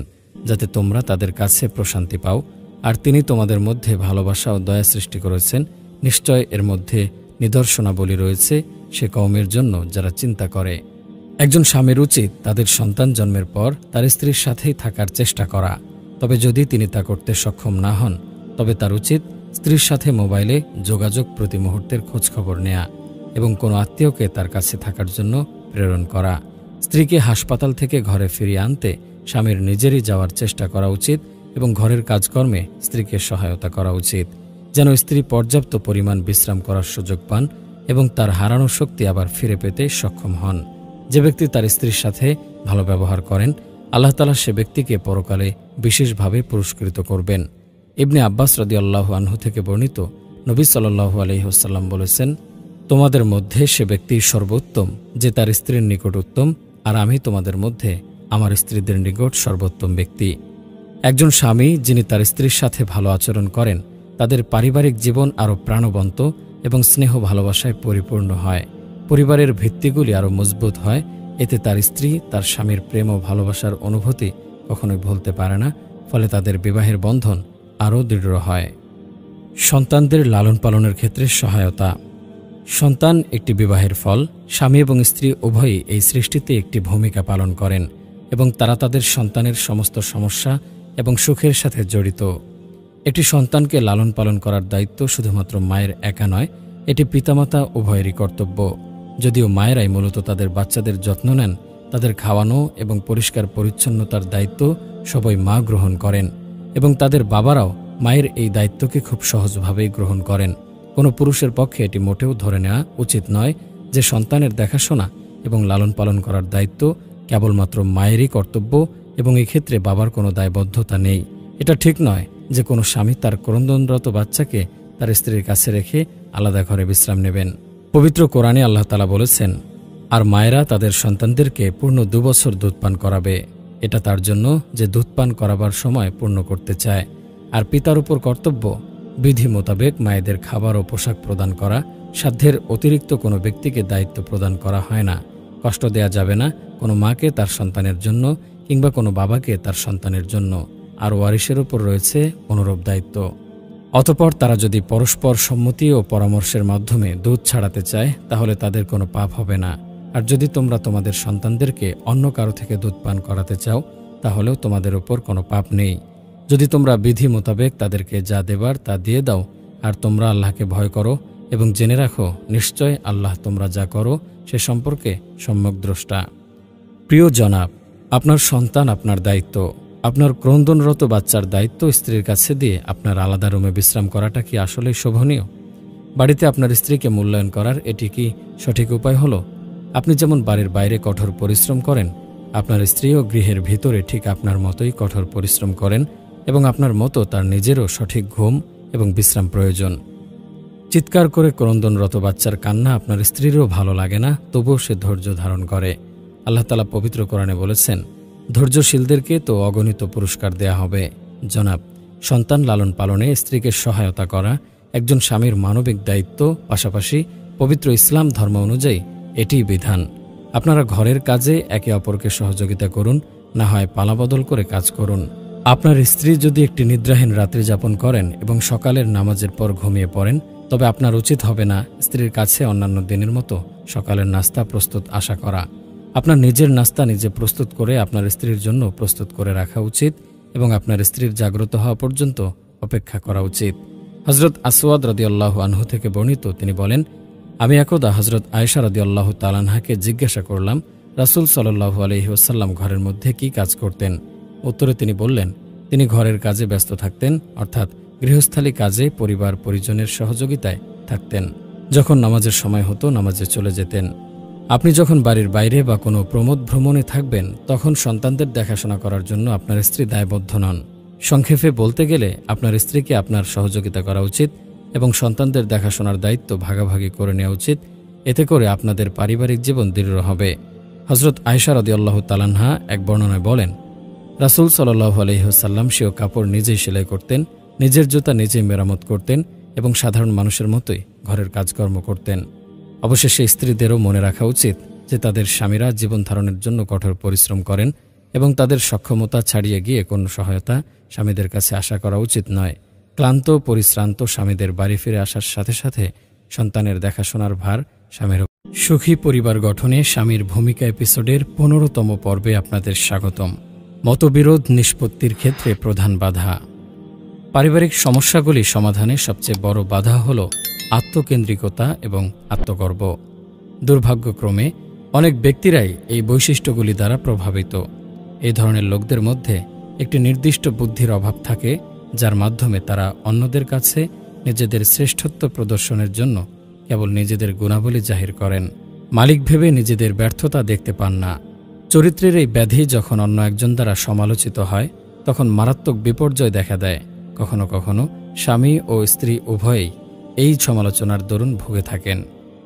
যাতে তোমরা তাদের কাছে প্রশান্তি পাও, আর তিনি তোমাদের মধ্যে ভালোবাসা ও দয়া সৃষ্টি করেছেন। নিশ্চয় এর মধ্যে নিদর্শনাবলী রয়েছে সে কওমের জন্য যারা চিন্তা করে। একজন স্বামীর উচিত তাদের সন্তান জন্মের পর তার স্ত্রীর সাথেই থাকার চেষ্টা করা। তবে যদি তিনি তা করতে সক্ষম না হন তবে তার উচিত স্ত্রীর সাথে মোবাইলে যোগাযোগ, প্রতি মুহূর্তের খোঁজখবর নেয়া এবং কোনো আত্মীয়কে তার কাছে থাকার জন্য প্রেরণ করা। স্ত্রীকে হাসপাতাল থেকে ঘরে ফিরিয়ে আনতে স্বামীর নিজেরই যাওয়ার চেষ্টা করা উচিত এবং ঘরের কাজকর্মে স্ত্রীকে সহায়তা করা উচিত, যেন স্ত্রী পর্যাপ্ত পরিমাণ বিশ্রাম করার সুযোগ পান এবং তার হারানো শক্তি আবার ফিরে পেতে সক্ষম হন। যে ব্যক্তি তার স্ত্রীর সাথে ভালো ব্যবহার করেন, আল্লাহ তাআলা সে ব্যক্তিকে পরকালে বিশেষভাবে পুরস্কৃত করবেন। ইবনে আব্বাস রাদিয়াল্লাহু আনহু থেকে বর্ণিত, নবী সাল্লাল্লাহু আলাইহি ওয়াসাল্লাম বলেছেন, তোমাদের মধ্যে সে ব্যক্তি সর্বোত্তম যে তার স্ত্রীর নিকট উত্তম, আর আমি তোমাদের মধ্যে আমার স্ত্রীদের নিকট সর্বোত্তম ব্যক্তি। একজন স্বামী যিনি তার স্ত্রীর সাথে ভালো আচরণ করেন, তাদের পারিবারিক জীবন আরও প্রাণবন্ত এবং স্নেহ ভালোবাসায় পরিপূর্ণ হয়। পরিবারের ভিত্তিগুলি আরও মজবুত হয়। এতে তার স্ত্রী তার স্বামীর প্রেম ও ভালোবাসার অনুভূতি কখনোই ভুলতে পারে না, ফলে তাদের বিবাহের বন্ধন আরও দৃঢ় হয়। সন্তানদের লালন পালনের ক্ষেত্রে সহায়তা। সন্তান একটি বিবাহের ফল। স্বামী এবং স্ত্রী উভয়ই এই সৃষ্টিতে একটি ভূমিকা পালন করেন এবং তারা তাদের সন্তানের সমস্ত সমস্যা এবং সুখের সাথে জড়িত। একটি সন্তানকে লালন পালন করার দায়িত্ব শুধুমাত্র মায়ের একা নয়, এটি পিতামাতা উভয়েরই কর্তব্য। যদিও মায়েরাই মূলত তাদের বাচ্চাদের যত্ন নেন, তাদের খাওয়ানো এবং পরিষ্কার পরিচ্ছন্নতার দায়িত্ব সবাই মা গ্রহণ করেন এবং তাদের বাবারাও মায়ের এই দায়িত্বকে খুব সহজভাবেই গ্রহণ করেন। কোনো পুরুষের পক্ষে এটি মোটেও ধরে নেওয়া উচিত নয় যে সন্তানের দেখাশোনা এবং লালন পালন করার দায়িত্ব কেবলমাত্র মায়েরই কর্তব্য এবং এই ক্ষেত্রে বাবার কোনো দায়বদ্ধতা নেই। এটা ঠিক নয় যে কোনো স্বামী তার ক্রন্দনরত বাচ্চাকে তার স্ত্রীর কাছে রেখে আলাদা ঘরে বিশ্রাম নেবেন। পবিত্র কোরআনে আল্লাহ তাআলা বলেছেন, আর মায়েরা তাদের সন্তানদেরকে পূর্ণ 2 বছর দুধ পান করাবে। এটা তার জন্য যে দুধ পান করাবার সময় পূর্ণ করতে চায়। আর পিতার উপর কর্তব্য বিধি মোতাবেক মায়েদের খাবার ও পোশাক প্রদান করা। সাধ্যের অতিরিক্ত কোনো ব্যক্তিকে দায়িত্ব প্রদান করা হয় না। কষ্ট দেয়া যাবে না কোনো মাকে তার সন্তানের জন্য কিংবা কোনো বাবাকে তার সন্তানের জন্য। আর ওয়ারিশের উপর রয়েছে অনুরূপ দায়িত্ব। অতঃপর তারা যদি পরস্পর সম্মতি ও পরামর্শের মাধ্যমে দুধ ছাড়াতে চায় তাহলে তাদের কোনো পাপ হবে না। আর যদি তোমরা তোমাদের সন্তানদেরকে অন্য কারো থেকে দুধ পান করাতে চাও তাহলেও তোমাদের উপর কোনো পাপ নেই, যদি তোমরা বিধি মোতাবেক তাদেরকে যা দেবার তা দিয়ে দাও। আর তোমরা আল্লাহকে ভয় করো এবং জেনে রাখো নিশ্চয় আল্লাহ তোমরা যা করো সে সম্পর্কে সম্যক দ্রষ্টা। প্রিয় জনাব, আপনার সন্তান আপনার দায়িত্ব। আপনার ক্রন্দনরত বাচ্চার দায়িত্ব স্ত্রীর কাছে দিয়ে আপনার আলাদা রুমে বিশ্রাম করাটা কি আসলেই শোভনীয়? বাড়িতে আপনার স্ত্রীকে মূল্যায়ন করার এটি কি সঠিক উপায় হলো? আপনি যেমন বাড়ির বাইরে কঠোর পরিশ্রম করেন, আপনার স্ত্রীও গৃহের ভিতরে ঠিক আপনার মতোই কঠোর পরিশ্রম করেন এবং আপনার মতো তার নিজেরও সঠিক ঘুম এবং বিশ্রাম প্রয়োজন। চিৎকার করে ক্রন্দনরত বাচ্চার কান্না আপনার স্ত্রীরও ভালো লাগে না, তবুও সে ধৈর্য ধারণ করে। আল্লাহ তাআলা পবিত্র কোরআনে বলেছেন, ধৈর্যশীলদেরকে তো অগণিত পুরস্কার দেয়া হবে। জনাব, সন্তান লালন পালনে স্ত্রীকে সহায়তা করা একজন স্বামীর মানবিক দায়িত্ব, পাশাপাশি পবিত্র ইসলাম ধর্ম অনুযায়ী এটিই বিধান। আপনারা ঘরের কাজে একে অপরকে সহযোগিতা করুন, না হয় পালাবদল করে কাজ করুন। আপনার স্ত্রী যদি একটি নিদ্রাহীন রাত্রি যাপন করেন এবং সকালের নামাজের পর ঘুমিয়ে পড়েন, তবে আপনার উচিত হবে না স্ত্রীর কাছে অন্যান্য দিনের মতো সকালের নাস্তা প্রস্তুত আশা করা। আপনার নিজের নাস্তা নিজে প্রস্তুত করে আপনার স্ত্রীর জন্য প্রস্তুত করে রাখা উচিত এবং আপনার স্ত্রীর জাগ্রত হওয়া পর্যন্ত অপেক্ষা করা উচিত। হজরত আসওয়াদ রাদিয়াল্লাহু আনহু থেকে বর্ণিত, তিনি বলেন, আমি একদা হজরত আয়েশা রাদিয়াল্লাহু তাআলা আনহাকে জিজ্ঞাসা করলাম, রাসূল সাল্লাল্লাহু আলাইহি ওয়াসাল্লাম ঘরের মধ্যে কি কাজ করতেন? উত্তরে তিনি বললেন, তিনি ঘরের কাজে ব্যস্ত থাকতেন, অর্থাৎ গৃহস্থালী কাজে পরিবার পরিজনের সহযোগিতায় থাকতেন। যখন নামাজের সময় হতো নামাজে চলে যেতেন। আপনি যখন বাড়ির বাইরে বা কোনো প্রমোদ ভ্রমণে থাকবেন, তখন সন্তানদের দেখাশোনা করার জন্য আপনার স্ত্রী দায়বদ্ধ নন। সংক্ষেপে বলতে গেলে আপনার স্ত্রীকে আপনার সহযোগিতা করা উচিত এবং সন্তানদের দেখাশোনার দায়িত্ব ভাগাভাগি করে নেওয়া উচিত। এতে করে আপনাদের পারিবারিক জীবন দৃঢ় হবে। হজরত আয়েশা রাদিয়াল্লাহু তাআলা আনহা এক বর্ণনায় বলেন, রাসূল সাল্লাল্লাহু আলাইহি ওয়াসাল্লাম স্বীয় কাপড় নিজেই সেলাই করতেন, নিজের জুতা নিজেই মেরামত করতেন এবং সাধারণ মানুষের মতোই ঘরের কাজকর্ম করতেন। অবশেষে স্ত্রীদেরও মনে রাখা উচিত যে তাদের স্বামীরা জীবন ধারণের জন্য কঠোর পরিশ্রম করেন এবং তাদের সক্ষমতা ছাড়িয়ে গিয়ে কোনো সহায়তা স্বামীদের কাছে আশা করা উচিত নয়। ক্লান্ত পরিশ্রান্ত স্বামীদের বাড়ি ফিরে আসার সাথে সাথে সন্তানের দেখাশোনার ভার স্বামীর। সুখী পরিবার গঠনে স্বামীর ভূমিকা এপিসোডের ১৫তম পর্বে আপনাদের স্বাগতম। মতবিরোধ নিষ্পত্তির ক্ষেত্রে প্রধান বাধা। পারিবারিক সমস্যাগুলি সমাধানে সবচেয়ে বড় বাধা হল আত্মকেন্দ্রিকতা এবং আত্মগর্ব। দুর্ভাগ্যক্রমে অনেক ব্যক্তিরাই এই বৈশিষ্ট্যগুলি দ্বারা প্রভাবিত। এই ধরনের লোকদের মধ্যে একটি নির্দিষ্ট বুদ্ধির অভাব থাকে, যার মাধ্যমে তারা অন্যদের কাছে নিজেদের শ্রেষ্ঠত্ব প্রদর্শনের জন্য কেবল নিজেদের গুণাবলী জাহির করেন। মালিক ভেবে নিজেদের ব্যর্থতা দেখতে পান না। চরিত্রের এই ব্যাধি যখন অন্য একজন দ্বারা সমালোচিত হয়, তখন মারাত্মক বিপর্যয় দেখা দেয়। কখনো কখনো স্বামী ও স্ত্রী উভয়েই এই সমালোচনার দরুন ভুগে থাকেন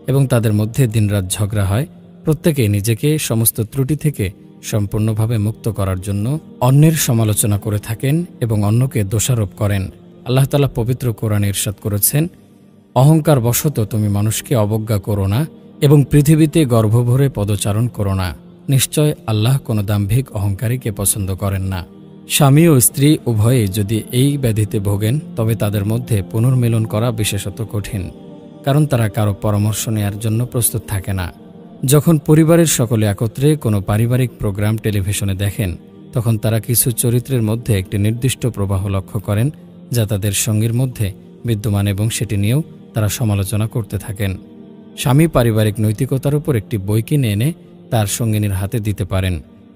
এবং তাদের মধ্যে দিনরাত ঝগড়া হয়। প্রত্যেকেই নিজেকে সমস্ত ত্রুটি থেকে সম্পূর্ণভাবে মুক্ত করার জন্য অন্যের সমালোচনা করে থাকেন এবং অন্যকে দোষারোপ করেন। আল্লাহ তাআলা পবিত্র কোরআনে ইরশাদ করেছেন, অহংকার বশত তুমি মানুষকে অবজ্ঞা করো না এবং পৃথিবীতে গর্বভরে পদচারণ করো না। নিশ্চয় আল্লাহ কোনো দাম্ভিক অহংকারীকে পছন্দ করেন না। স্বামী ও স্ত্রী উভয়েই যদি এই ব্যাধিতে ভোগেন, তবে তাদের মধ্যে পুনর্মিলন করা বিশেষত কঠিন, কারণ তারা কারো পরামর্শ নেয়ার জন্য প্রস্তুত থাকে না। যখন পরিবারের সকলে একত্রে কোনো পারিবারিক প্রোগ্রাম টেলিভিশনে দেখেন, তখন তারা কিছু চরিত্রের মধ্যে একটি নির্দিষ্ট প্রবাহ লক্ষ্য করেন যা তাদের সঙ্গীর মধ্যে বিদ্যমান এবং সেটি নিয়েও তারা সমালোচনা করতে থাকেন। স্বামী পারিবারিক নৈতিকতার উপর একটি বই কিনে এনে তার সঙ্গিনীর হাতে দিতে পারেন।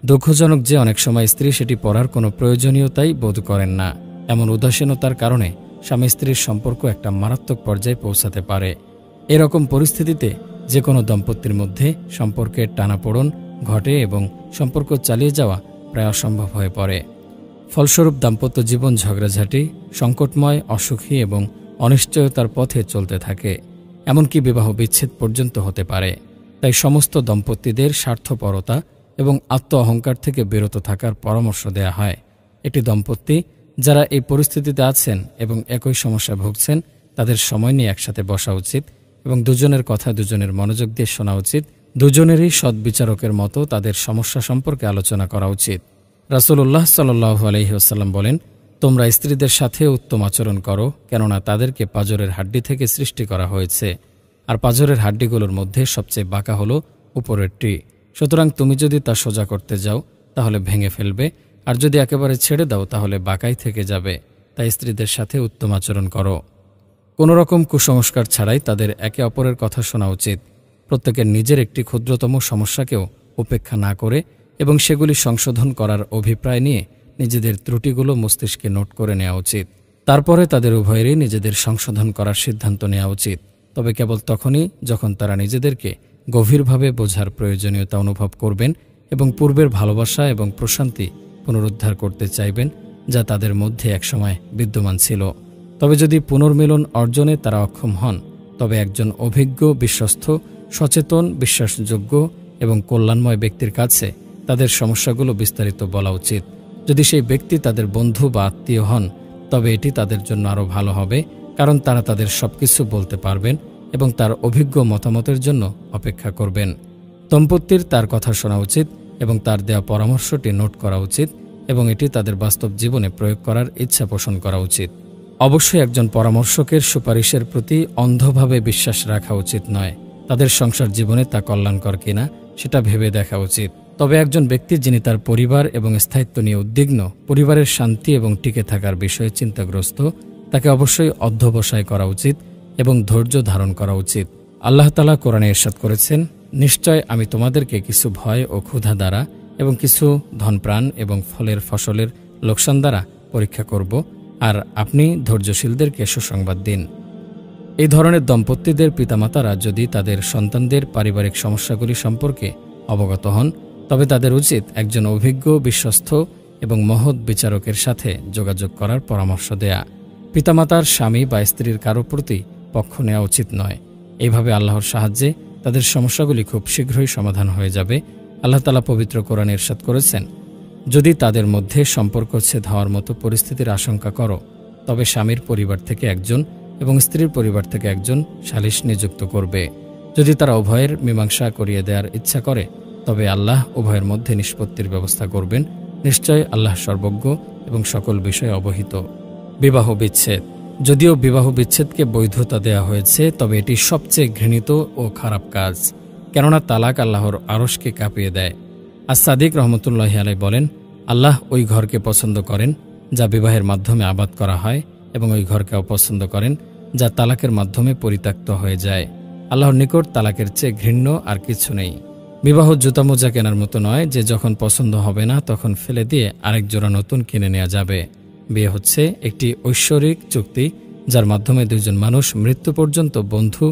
দুঃখজনক যে অনেক সময় স্ত্রী সেটি পড়ার কোনো প্রয়োজনীয়তাই বোধ করেন না। এমন উদাসীনতার কারণে স্বামী স্ত্রীর সম্পর্ক একটা মারাত্মক পর্যায়ে পৌঁছাতে পারে। এরকম পরিস্থিতিতে যে কোনো দম্পতির মধ্যে সম্পর্কের টানাপোড়েন ঘটে এবং সম্পর্ক চালিয়ে যাওয়া প্রায় অসম্ভব হয়ে পড়ে। ফলস্বরূপ দাম্পত্য জীবন ঝগড়াঝাঁটি, সংকটময়, অসুখী এবং অনিশ্চয়তার পথে চলতে থাকে, এমনকি বিবাহ বিচ্ছেদ পর্যন্ত হতে পারে। তাই সমস্ত দম্পতিদের স্বার্থপরতা এবং আত্ম অহংকার থেকে বিরত থাকার পরামর্শ দেয়া হয়। একটি দম্পতি যারা এই পরিস্থিতিতে আছেন এবং একই সমস্যা ভুগছেন, তাদের সময় নিয়ে একসাথে বসা উচিত এবং দুজনের কথা দুজনের মনোযোগ দিয়ে শোনা উচিত। দুজনেরই সদ্বিচারকের মতো তাদের সমস্যা সম্পর্কে আলোচনা করা উচিত। রাসূলুল্লাহ সাল্লাল্লাহু আলাইহি ওয়াসাল্লাম বলেন, তোমরা স্ত্রীদের সাথে উত্তম আচরণ করো, কেননা তাদেরকে পাঁজরের হাড্ডি থেকে সৃষ্টি করা হয়েছে, আর পাঁজরের হাড্ডিগুলোর মধ্যে সবচেয়ে বাঁকা হলো উপরেরটি। সুতরাং তুমি যদি তা সোজা করতে যাও তাহলে ভেঙে ফেলবে, আর যদি একেবারে ছেড়ে দাও তাহলে বাঁকাই থেকে যাবে। তাই স্ত্রীদের সাথে উত্তম আচরণ করো। কোনো রকম কুসংস্কার ছাড়াই তাদের একে অপরের কথা শোনা উচিত। প্রত্যেকের নিজের একটি ক্ষুদ্রতম সমস্যাকেও উপেক্ষা না করে এবং সেগুলি সংশোধন করার অভিপ্রায় নিয়ে নিজেদের ত্রুটিগুলো মস্তিষ্কে নোট করে নেওয়া উচিত। তারপরে তাদের উভয়েরই নিজেদের সংশোধন করার সিদ্ধান্ত নেওয়া উচিত, তবে কেবল তখনই যখন তারা নিজেদেরকে গভীরভাবে বোঝার প্রয়োজনীয়তা অনুভব করবেন এবং পূর্বের ভালোবাসা এবং প্রশান্তি পুনরুদ্ধার করতে চাইবেন, যা তাদের মধ্যে একসময় বিদ্যমান ছিল। তবে যদি পুনর্মিলন অর্জনে তারা অক্ষম হন, তবে একজন অভিজ্ঞ, বিশ্বস্ত, সচেতন, বিশ্বাসযোগ্য এবং কল্যাণময় ব্যক্তির কাছে তাদের সমস্যাগুলো বিস্তারিত বলা উচিত। যদি সেই ব্যক্তি তাদের বন্ধু বা আত্মীয় হন, তবে এটি তাদের জন্য আরও ভালো হবে, কারণ তারা তাদের সবকিছু বলতে পারবেন এবং তার অভিজ্ঞ মতামতের জন্য অপেক্ষা করবেন। দম্পতির তার কথা শোনা উচিত এবং তার দেওয়া পরামর্শটি নোট করা উচিত এবং এটি তাদের বাস্তব জীবনে প্রয়োগ করার ইচ্ছা পোষণ করা উচিত। অবশ্যই একজন পরামর্শকের সুপারিশের প্রতি অন্ধভাবে বিশ্বাস রাখা উচিত নয়। তাদের সংসার জীবনে তা কল্যাণকর কিনা সেটা ভেবে দেখা উচিত। তবে একজন ব্যক্তি যিনি তার পরিবার এবং স্থায়িত্ব নিয়ে উদ্বিগ্ন, পরিবারের শান্তি এবং টিকে থাকার বিষয়ে চিন্তাগ্রস্ত, তাকে অবশ্যই অধ্যবসায় করা উচিত এবং ধৈর্য ধারণ করা উচিত। আল্লাহ তাআলা কোরআনে ইরশাদ করেছেন, নিশ্চয় আমি তোমাদেরকে কিছু ভয় ও ক্ষুধা দ্বারা এবং কিছু ধনপ্রাণ এবং ফসলের লোকসান দ্বারা পরীক্ষা করব, আর আপনি ধৈর্যশীলদেরকে সুসংবাদ দিন। এই ধরনের দম্পতিদের পিতামাতারা যদি তাদের সন্তানদের পারিবারিক সমস্যাগুলি সম্পর্কে অবগত হন, তবে তাদের উচিত একজন অভিজ্ঞ, বিশ্বস্ত এবং মহৎ বিচারকের সাথে যোগাযোগ করার পরামর্শ দেয়া। পিতামাতার স্বামী বা স্ত্রীর কারো প্রতি পক্ষ নেওয়া উচিত নয়। এইভাবে আল্লাহর সাহায্যে তাদের সমস্যাগুলি খুব শীঘ্রই সমাধান হয়ে যাবে। আল্লাহ তাআলা পবিত্র কোরআনে ইরশাদ করেছেন, যদি তাদের মধ্যে সম্পর্কচ্ছেদ হওয়ার মতো পরিস্থিতির আশঙ্কা করো, তবে স্বামীর পরিবার থেকে একজন এবং স্ত্রীর পরিবার থেকে একজন সালিস নিযুক্ত করবে। যদি তারা উভয়ের মীমাংসা করিয়ে দেওয়ার ইচ্ছা করে, তবে আল্লাহ উভয়ের মধ্যে নিষ্পত্তির ব্যবস্থা করবেন। নিশ্চয় আল্লাহ সর্বজ্ঞ এবং সকল বিষয়ে অবহিত। বিবাহ বিচ্ছেদ। যদিও বিবাহ বিচ্ছেদকে বৈধতা দেয়া হয়েছে, তবে এটি সবচেয়ে ঘৃণিত ও খারাপ কাজ, কেননা তালাক আল্লাহর আরশকে কাঁপিয়ে দেয়। আস-সাদিক রহমতুল্লাহি আলাইহি বলেন, আল্লাহ ওই ঘরকে পছন্দ করেন যা বিবাহের মাধ্যমে আবাদ করা হয় এবং ওই ঘরকে অপছন্দ করেন যা তালাকের মাধ্যমে পরিত্যক্ত হয়ে যায়। আল্লাহর নিকট তালাকের চেয়ে ঘৃণ্য আর কিছু নেই। বিবাহ জুতা মোজা কেনার মতো নয় যে যখন পছন্দ হবে না তখন ফেলে দিয়ে আরেক জোড়া নতুন কিনে নেওয়া যাবে। বিয়ে হচ্ছে একটি ঐশ্বরিক চুক্তি, যার মাধ্যমে দুজন মানুষ মৃত্যু পর্যন্ত বন্ধু,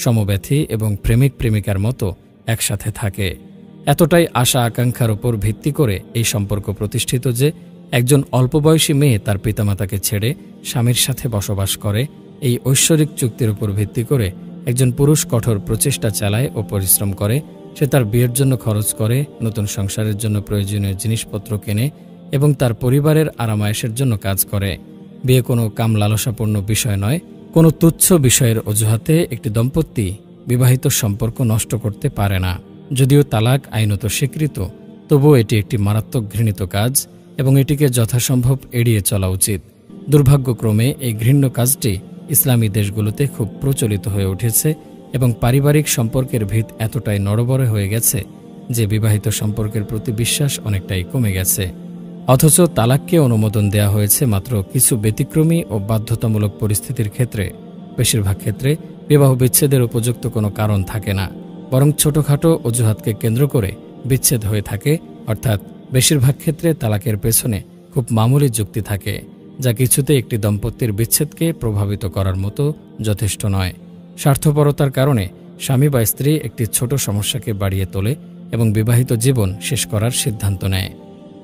সমব্যথী এবং প্রেমিক প্রেমিকার মতো একসাথে থাকে। এতটাই আশা আকাঙ্ক্ষার উপর ভিত্তি করে এই সম্পর্ক প্রতিষ্ঠিত যে একজন অল্পবয়সী মেয়ে তার পিতামাতাকে ছেড়ে স্বামীর সাথে বসবাস করে। এই ঐশ্বরিক চুক্তির উপর ভিত্তি করে একজন পুরুষ কঠোর প্রচেষ্টা চালায় ও পরিশ্রম করে। সে তার বিয়ের জন্য খরচ করে, নতুন সংসারের জন্য প্রয়োজনীয় জিনিসপত্র কেনে এবং তার পরিবারের আরামায়েশের জন্য কাজ করে। বিয়ে কোনো কাম লালসাপূর্ণ বিষয় নয়। কোনো তুচ্ছ বিষয়ের অজুহাতে একটি দম্পতি বিবাহিত সম্পর্ক নষ্ট করতে পারে না। যদিও তালাক আইনত স্বীকৃত, তবুও এটি একটি মারাত্মক ঘৃণিত কাজ এবং এটিকে যথাসম্ভব এড়িয়ে চলা উচিত। দুর্ভাগ্যক্রমে এই ঘৃণ্য কাজটি ইসলামী দেশগুলোতে খুব প্রচলিত হয়ে উঠেছে এবং পারিবারিক সম্পর্কের ভিত এতটাই নড়বড়ে হয়ে গেছে যে বিবাহিত সম্পর্কের প্রতি বিশ্বাস অনেকটাই কমে গেছে। অথচ তালাককে অনুমোদন দেয়া হয়েছে মাত্র কিছু ব্যতিক্রমী ও বাধ্যতামূলক পরিস্থিতির ক্ষেত্রে। বেশিরভাগ ক্ষেত্রে বিবাহ বিচ্ছেদের উপযুক্ত কোনো কারণ থাকে না, বরং ছোটখাটো অজুহাতকে কেন্দ্র করে বিচ্ছেদ হয়ে থাকে। অর্থাৎ বেশিরভাগ ক্ষেত্রে তালাকের পেছনে খুব মামুলি যুক্তি থাকে, যা কিছুতে একটি দম্পতির বিচ্ছেদকে প্রভাবিত করার মতো যথেষ্ট নয়। স্বার্থপরতার কারণে স্বামী বা স্ত্রী একটি ছোট সমস্যাকে বাড়িয়ে তোলে এবং বিবাহিত জীবন শেষ করার সিদ্ধান্ত নেয়।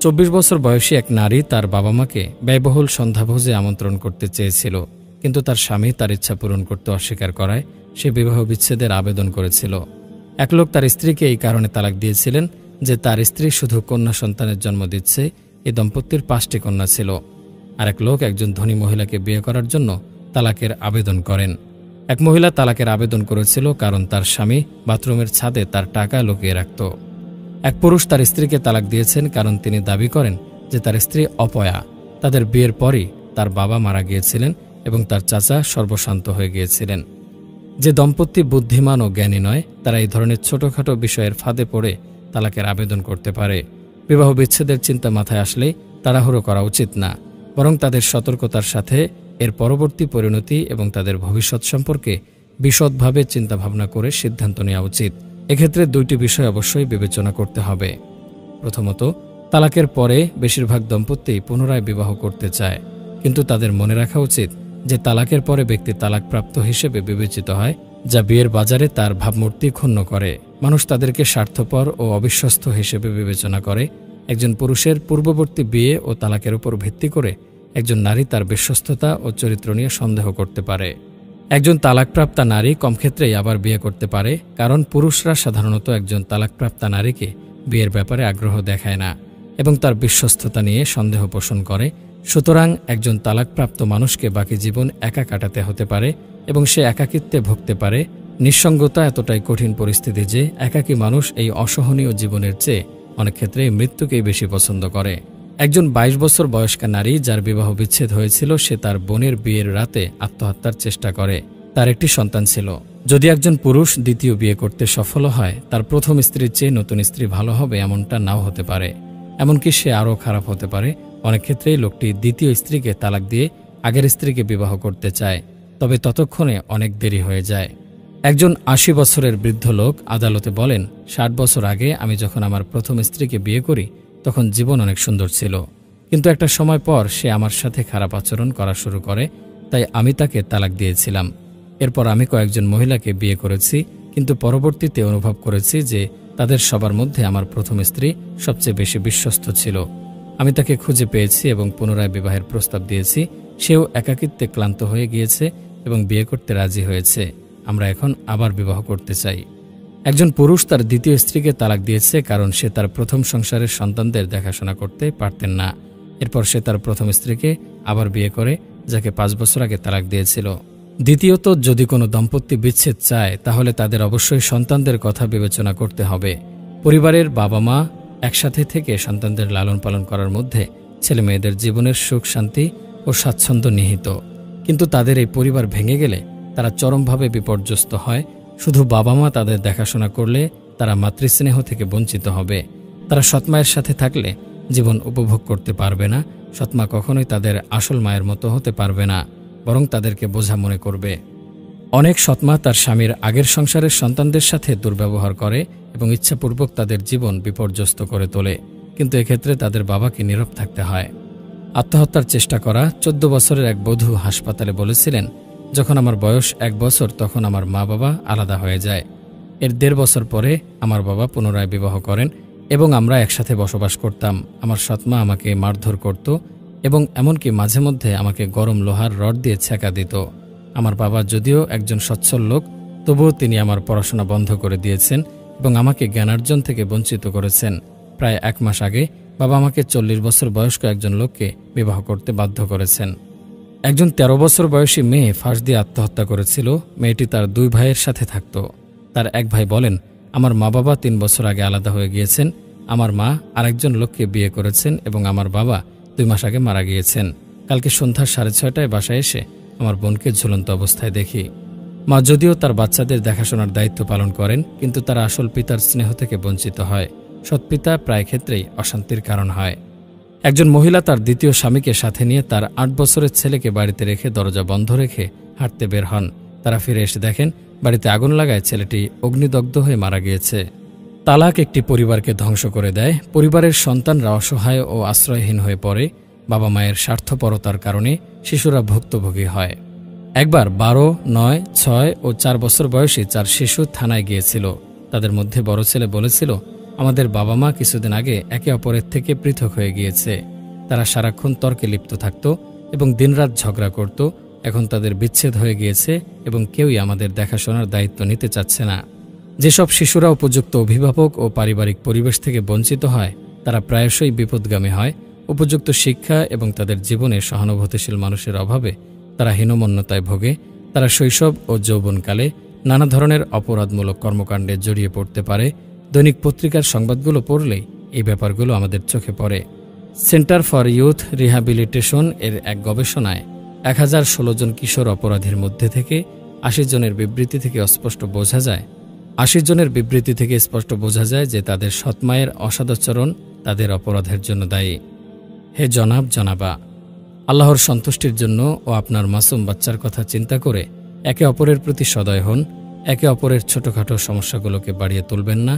24 বছর বয়সী এক নারী তার বাবা মাকে ব্যয়বহুল সন্ধ্যাভোজে আমন্ত্রণ করতে চেয়েছিল, কিন্তু তার স্বামী তার ইচ্ছা পূরণ করতে অস্বীকার করায় সে বিবাহ বিচ্ছেদের আবেদন করেছিল। এক লোক তার স্ত্রীকে এই কারণে তালাক দিয়েছিলেন যে তার স্ত্রী শুধু কন্যা সন্তানের জন্ম দিচ্ছে। এই দম্পতির 5টি কন্যা ছিল। আরেক লোক একজন ধনী মহিলাকে বিয়ে করার জন্য তালাকের আবেদন করেন। এক মহিলা তালাকের আবেদন করেছিল কারণ তার স্বামী বাথরুমের ছাদে তার টাকা লুকিয়ে রাখত। এক পুরুষ তার স্ত্রীকে তালাক দিয়েছেন কারণ তিনি দাবি করেন যে তার স্ত্রী অপয়া। তাদের বিয়ের পরই তার বাবা মারা গিয়েছিলেন এবং তার চাচা সর্বশান্ত হয়ে গিয়েছিলেন। যে দম্পতি বুদ্ধিমান ও জ্ঞানী নয়, তারা এই ধরনের ছোটখাটো বিষয়ের ফাঁদে পড়ে তালাকের আবেদন করতে পারে। বিবাহ বিচ্ছেদের চিন্তা মাথায় আসলেই তাড়াহুড়ো করা উচিত না, বরং তাদের সতর্কতার সাথে এর পরবর্তী পরিণতি এবং তাদের ভবিষ্যৎ সম্পর্কে বিশদভাবে চিন্তাভাবনা করে সিদ্ধান্ত নেওয়া উচিত। এক্ষেত্রে 2টি বিষয় অবশ্যই বিবেচনা করতে হবে। প্রথমত, তালাকের পরে বেশিরভাগ দম্পতি পুনরায় বিবাহ করতে চায়, কিন্তু তাদের মনে রাখা উচিত যে তালাকের পরে ব্যক্তি তালাকপ্রাপ্ত হিসেবে বিবেচিত হয়, যা বিয়ের বাজারে তার ভাবমূর্তি ক্ষুণ্ণ করে। মানুষ তাদেরকে স্বার্থপর ও অবিশ্বস্ত হিসেবে বিবেচনা করে। একজন পুরুষের পূর্ববর্তী বিয়ে ও তালাকের উপর ভিত্তি করে একজন নারী তার বিশ্বস্ততা ও চরিত্র নিয়ে সন্দেহ করতে পারে। একজন তালাকপ্রাপ্তা নারী কম ক্ষেত্রেই আবার বিয়ে করতে পারে, কারণ পুরুষরা সাধারণত একজন তালাকপ্রাপ্তা নারীকে বিয়ের ব্যাপারে আগ্রহ দেখায় না এবং তার বিশ্বস্ততা নিয়ে সন্দেহ পোষণ করে। সুতরাং একজন তালাকপ্রাপ্ত মানুষকে বাকি জীবন একা কাটাতে হতে পারে এবং সে একাকিত্বে ভুগতে পারে। নিঃসঙ্গতা এতটাই কঠিন পরিস্থিতি যে একাকী মানুষ এই অসহনীয় জীবনের চেয়ে অনেক ক্ষেত্রে মৃত্যুকেই বেশি পছন্দ করে। একজন ২২ বছর বয়স্কা নারী যার বিবাহ বিচ্ছেদ হয়েছিল, সে তার বোনের বিয়ের রাতে আত্মহত্যার চেষ্টা করে। তার একটি সন্তান ছিল। যদি একজন পুরুষ দ্বিতীয় বিয়ে করতে সফল হয়, তার প্রথম স্ত্রীর চেয়ে নতুন স্ত্রী ভালো হবে এমনটা নাও হতে পারে, এমনকি সে আরও খারাপ হতে পারে। অনেক ক্ষেত্রেই লোকটি দ্বিতীয় স্ত্রীকে তালাক দিয়ে আগের স্ত্রীকে বিবাহ করতে চায়, তবে ততক্ষণে অনেক দেরি হয়ে যায়। একজন ৮০ বছরের বৃদ্ধ লোক আদালতে বলেন, ৬০ বছর আগে আমি যখন আমার প্রথম স্ত্রীকে বিয়ে করি তখন জীবন অনেক সুন্দর ছিল, কিন্তু একটা সময় পর সে আমার সাথে খারাপ আচরণ করা শুরু করে, তাই আমি তাকে তালাক দিয়েছিলাম। এরপর আমি কয়েকজন মহিলাকে বিয়ে করেছি, কিন্তু পরবর্তীতে অনুভব করেছি যে তাদের সবার মধ্যে আমার প্রথম স্ত্রী সবচেয়ে বেশি বিশ্বস্ত ছিল। আমি তাকে খুঁজে পেয়েছি এবং পুনরায় বিবাহের প্রস্তাব দিয়েছি। সেও একাকিত্বে ক্লান্ত হয়ে গিয়েছে এবং বিয়ে করতে রাজি হয়েছে। আমরা এখন আবার বিবাহ করতে চাই। একজন পুরুষ তার দ্বিতীয় স্ত্রীকে তালাক দিয়েছে কারণ সে তার প্রথম সংসারের সন্তানদের দেখাশোনা করতে পারতেন না। এরপর সে তার প্রথম স্ত্রীকে আবার বিয়ে করে, যাকে ৫ বছর আগে তালাক দিয়েছিল। দ্বিতীয়ত, যদি কোনো দম্পতি বিচ্ছেদ চায় তাহলে তাদের অবশ্যই সন্তানদের কথা বিবেচনা করতে হবে। পরিবারের বাবা মা একসাথে থেকে সন্তানদের লালন পালন করার মধ্যে ছেলে মেয়েদের জীবনের সুখ শান্তি ও স্বাচ্ছন্দ্য নিহিত, কিন্তু তাদের এই পরিবার ভেঙে গেলে তারা চরমভাবে বিপর্যস্ত হয়। শুধু বাবা মা তাদের দেখাশোনা করলে তারা মাতৃস্নেহ থেকে বঞ্চিত হবে। তারা সৎমায়ের সাথে থাকলে জীবন উপভোগ করতে পারবে না। সৎমা কখনোই তাদের আসল মায়ের মতো হতে পারবে না, বরং তাদেরকে বোঝা মনে করবে। অনেক সৎমা তার স্বামীর আগের সংসারের সন্তানদের সাথে দুর্ব্যবহার করে এবং ইচ্ছাপূর্বক তাদের জীবন বিপর্যস্ত করে তোলে, কিন্তু এক্ষেত্রে তাদের বাবাকে নীরব থাকতে হয়। আত্মহত্যার চেষ্টা করা ১৪ বছরের এক বধূ হাসপাতালে বলেছিলেন, যখন আমার বয়স ১ বছর তখন আমার মা বাবা আলাদা হয়ে যায়। এর ১.৫ বছর পরে আমার বাবা পুনরায় বিবাহ করেন এবং আমরা একসাথে বসবাস করতাম। আমার সৎমা আমাকে মারধর করত এবং এমনকি মাঝে মধ্যে আমাকে গরম লোহার রড দিয়ে ছ্যাঁকা দিত। আমার বাবা যদিও একজন সচ্ছল লোক, তবুও তিনি আমার পড়াশোনা বন্ধ করে দিয়েছেন এবং আমাকে জ্ঞানার্জন থেকে বঞ্চিত করেছেন। প্রায় ১ মাস আগে বাবা আমাকে ৪০ বছর বয়স্ক একজন লোককে বিবাহ করতে বাধ্য করেছেন। একজন ১৩ বছর বয়সী মেয়ে ফাঁস দিয়ে আত্মহত্যা করেছিল। মেয়েটি তার ২ ভাইয়ের সাথে থাকত। তার এক ভাই বলেন, আমার মা বাবা ৩ বছর আগে আলাদা হয়ে গিয়েছেন। আমার মা আরেকজন লোককে বিয়ে করেছেন এবং আমার বাবা ২ মাস আগে মারা গিয়েছেন। কালকে সন্ধ্যা ৬:৩০টায় বাসায় এসে আমার বোনকে ঝুলন্ত অবস্থায় দেখি। মা যদিও তার বাচ্চাদের দেখাশোনার দায়িত্ব পালন করেন, কিন্তু তারা আসল পিতার স্নেহ থেকে বঞ্চিত হয়। সৎপিতা প্রায় ক্ষেত্রেই অশান্তির কারণ হয়। একজন মহিলা তার দ্বিতীয় স্বামীকে সাথে নিয়ে তার ৮ বছরের ছেলেকে বাড়িতে রেখে দরজা বন্ধ রেখে হাঁটতে বের হন। তারা ফিরে এসে দেখেন বাড়িতে আগুন লাগায় ছেলেটি অগ্নিদগ্ধ হয়ে মারা গিয়েছে। তালাক একটি পরিবারকে ধ্বংস করে দেয়। পরিবারের সন্তানরা অসহায় ও আশ্রয়হীন হয়ে পড়ে। বাবা মায়ের স্বার্থপরতার কারণে শিশুরা ভুক্তভোগী হয়। একবার ১২, ৯, ৬ ও ৪ বছর বয়সী ৪ শিশু থানায় গিয়েছিল। তাদের মধ্যে বড় ছেলে বলেছিল, আমাদের বাবা মা কিছুদিন আগে একে অপরের থেকে পৃথক হয়ে গিয়েছে। তারা সারাক্ষণ তর্কে লিপ্ত থাকত এবং দিনরাত ঝগড়া করত। এখন তাদের বিচ্ছেদ হয়ে গিয়েছে এবং কেউই আমাদের দেখাশোনার দায়িত্ব নিতে চাচ্ছে না। যেসব শিশুরা উপযুক্ত অভিভাবক ও পারিবারিক পরিবেশ থেকে বঞ্চিত হয়, তারা প্রায়শই বিপদগামী হয়। উপযুক্ত শিক্ষা এবং তাদের জীবনে সহানুভূতিশীল মানুষের অভাবে তারা হীনমন্যতায় ভোগে। তারা শৈশব ও যৌবনকালে নানা ধরনের অপরাধমূলক কর্মকাণ্ডে জড়িয়ে পড়তে পারে। দৈনিক পত্রিকার সংবাদগুলো পড়লেই এই ব্যাপারগুলো আমাদের চোখে পড়ে। সেন্টার ফর ইউথ রিহ্যাবিলিটেশন এর এক গবেষণায় ১০১৬ জন কিশোর অপরাধীর মধ্যে থেকে ৮০ জনের বিবৃতি থেকে স্পষ্ট বোঝা যায় যে তাদের সৎমায়ের অসদাচরণ তাদের অপরাধের জন্য দায়ী। হে জনাব জনাবা, আল্লাহর সন্তুষ্টির জন্য ও আপনার মাসুম বাচ্চার কথা চিন্তা করে একে অপরের প্রতি সদয় হন। একে অপরের ছোটখাটো সমস্যাগুলোকে বাড়িয়ে তুলবেন না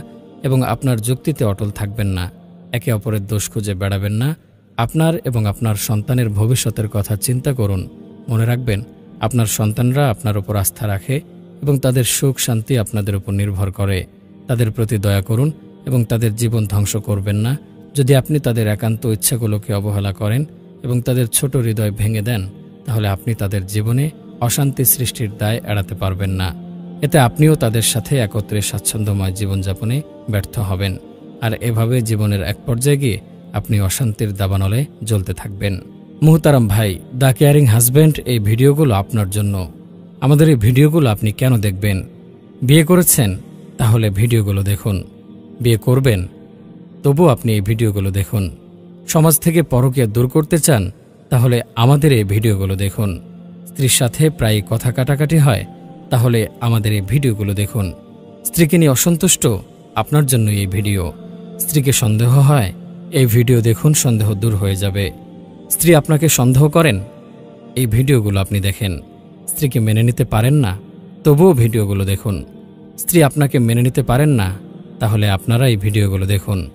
এবং আপনার যুক্তিতে অটল থাকবেন না। একে অপরের দোষ খুঁজে বেড়াবেন না। আপনার এবং আপনার সন্তানের ভবিষ্যতের কথা চিন্তা করুন। মনে রাখবেন, আপনার সন্তানরা আপনার উপর আস্থা রাখে এবং তাদের সুখ শান্তি আপনাদের উপর নির্ভর করে। তাদের প্রতি দয়া করুন এবং তাদের জীবন ধ্বংস করবেন না। যদি আপনি তাদের একান্ত ইচ্ছাগুলোকে অবহেলা করেন এবং তাদের ছোট হৃদয় ভেঙে দেন, তাহলে আপনি তাদের জীবনে অশান্তি সৃষ্টির দায় এড়াতে পারবেন না। এতে আপনিও তাদের সাথে একত্রে স্বাচ্ছন্দ্যময় জীবনযাপনে ব্যর্থ হবেন। আর এভাবে জীবনের এক পর্যায়ে গিয়ে আপনি অশান্তির দাবানলে জ্বলতে থাকবেন। মুহতারাম ভাই, দ্য কেয়ারিং হাজব্যান্ড এই ভিডিওগুলো আপনার জন্য। আমাদের এই ভিডিওগুলো আপনি কেন দেখবেন? বিয়ে করেছেন? তাহলে ভিডিওগুলো দেখুন। বিয়ে করবেন? তবু আপনি এই ভিডিওগুলো দেখুন। সমাজ থেকে পরকীয়া দূর করতে চান? তাহলে আমাদের এই ভিডিওগুলো দেখুন। স্ত্রীর সাথে প্রায় কথা কাটাকাটি হয়? তাহলে আমাদের এই ভিডিওগুলো দেখুন। স্ত্রীকে নিয়ে অসন্তুষ্ট? আপনার জন্য এই ভিডিও। স্ত্রীকে সন্দেহ হয়? এই ভিডিও দেখুন, সন্দেহ দূর হয়ে যাবে। স্ত্রী আপনাকে সন্দেহ করেন? এই ভিডিওগুলো আপনি দেখেন। স্ত্রীকে মেনে নিতে পারেন না? তবুও ভিডিওগুলো দেখুন। স্ত্রী আপনাকে মেনে নিতে পারেন না? তাহলে আপনারা এই ভিডিওগুলো দেখুন।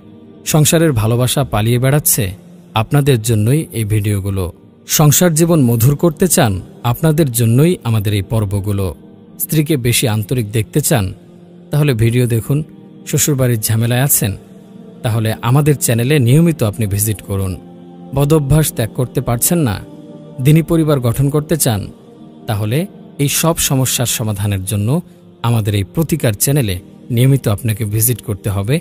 সংসারের ভালোবাসা পালিয়ে বেড়াচ্ছে? আপনাদের জন্যই এই ভিডিওগুলো। সংসার জীবন মধুর করতে চান? আপনাদের জন্যই আমাদের এই পর্বগুলো। স্ত্রীকে বেশি আন্তরিক দেখতে চান? তাহলে ভিডিও দেখুন। শ্বশুরবাড়ির ঝামেলায় আছেন? তাহলে আমাদের চ্যানেলে নিয়মিত আপনি ভিজিট করুন। বদঅভ্যাস ত্যাগ করতে পারছেন না? দিনী পরিবার গঠন করতে চান? তাহলে এই সব সমস্যার সমাধানের জন্য আমাদের এই প্রতিকার চ্যানেলে নিয়মিত আপনাকে ভিজিট করতে হবে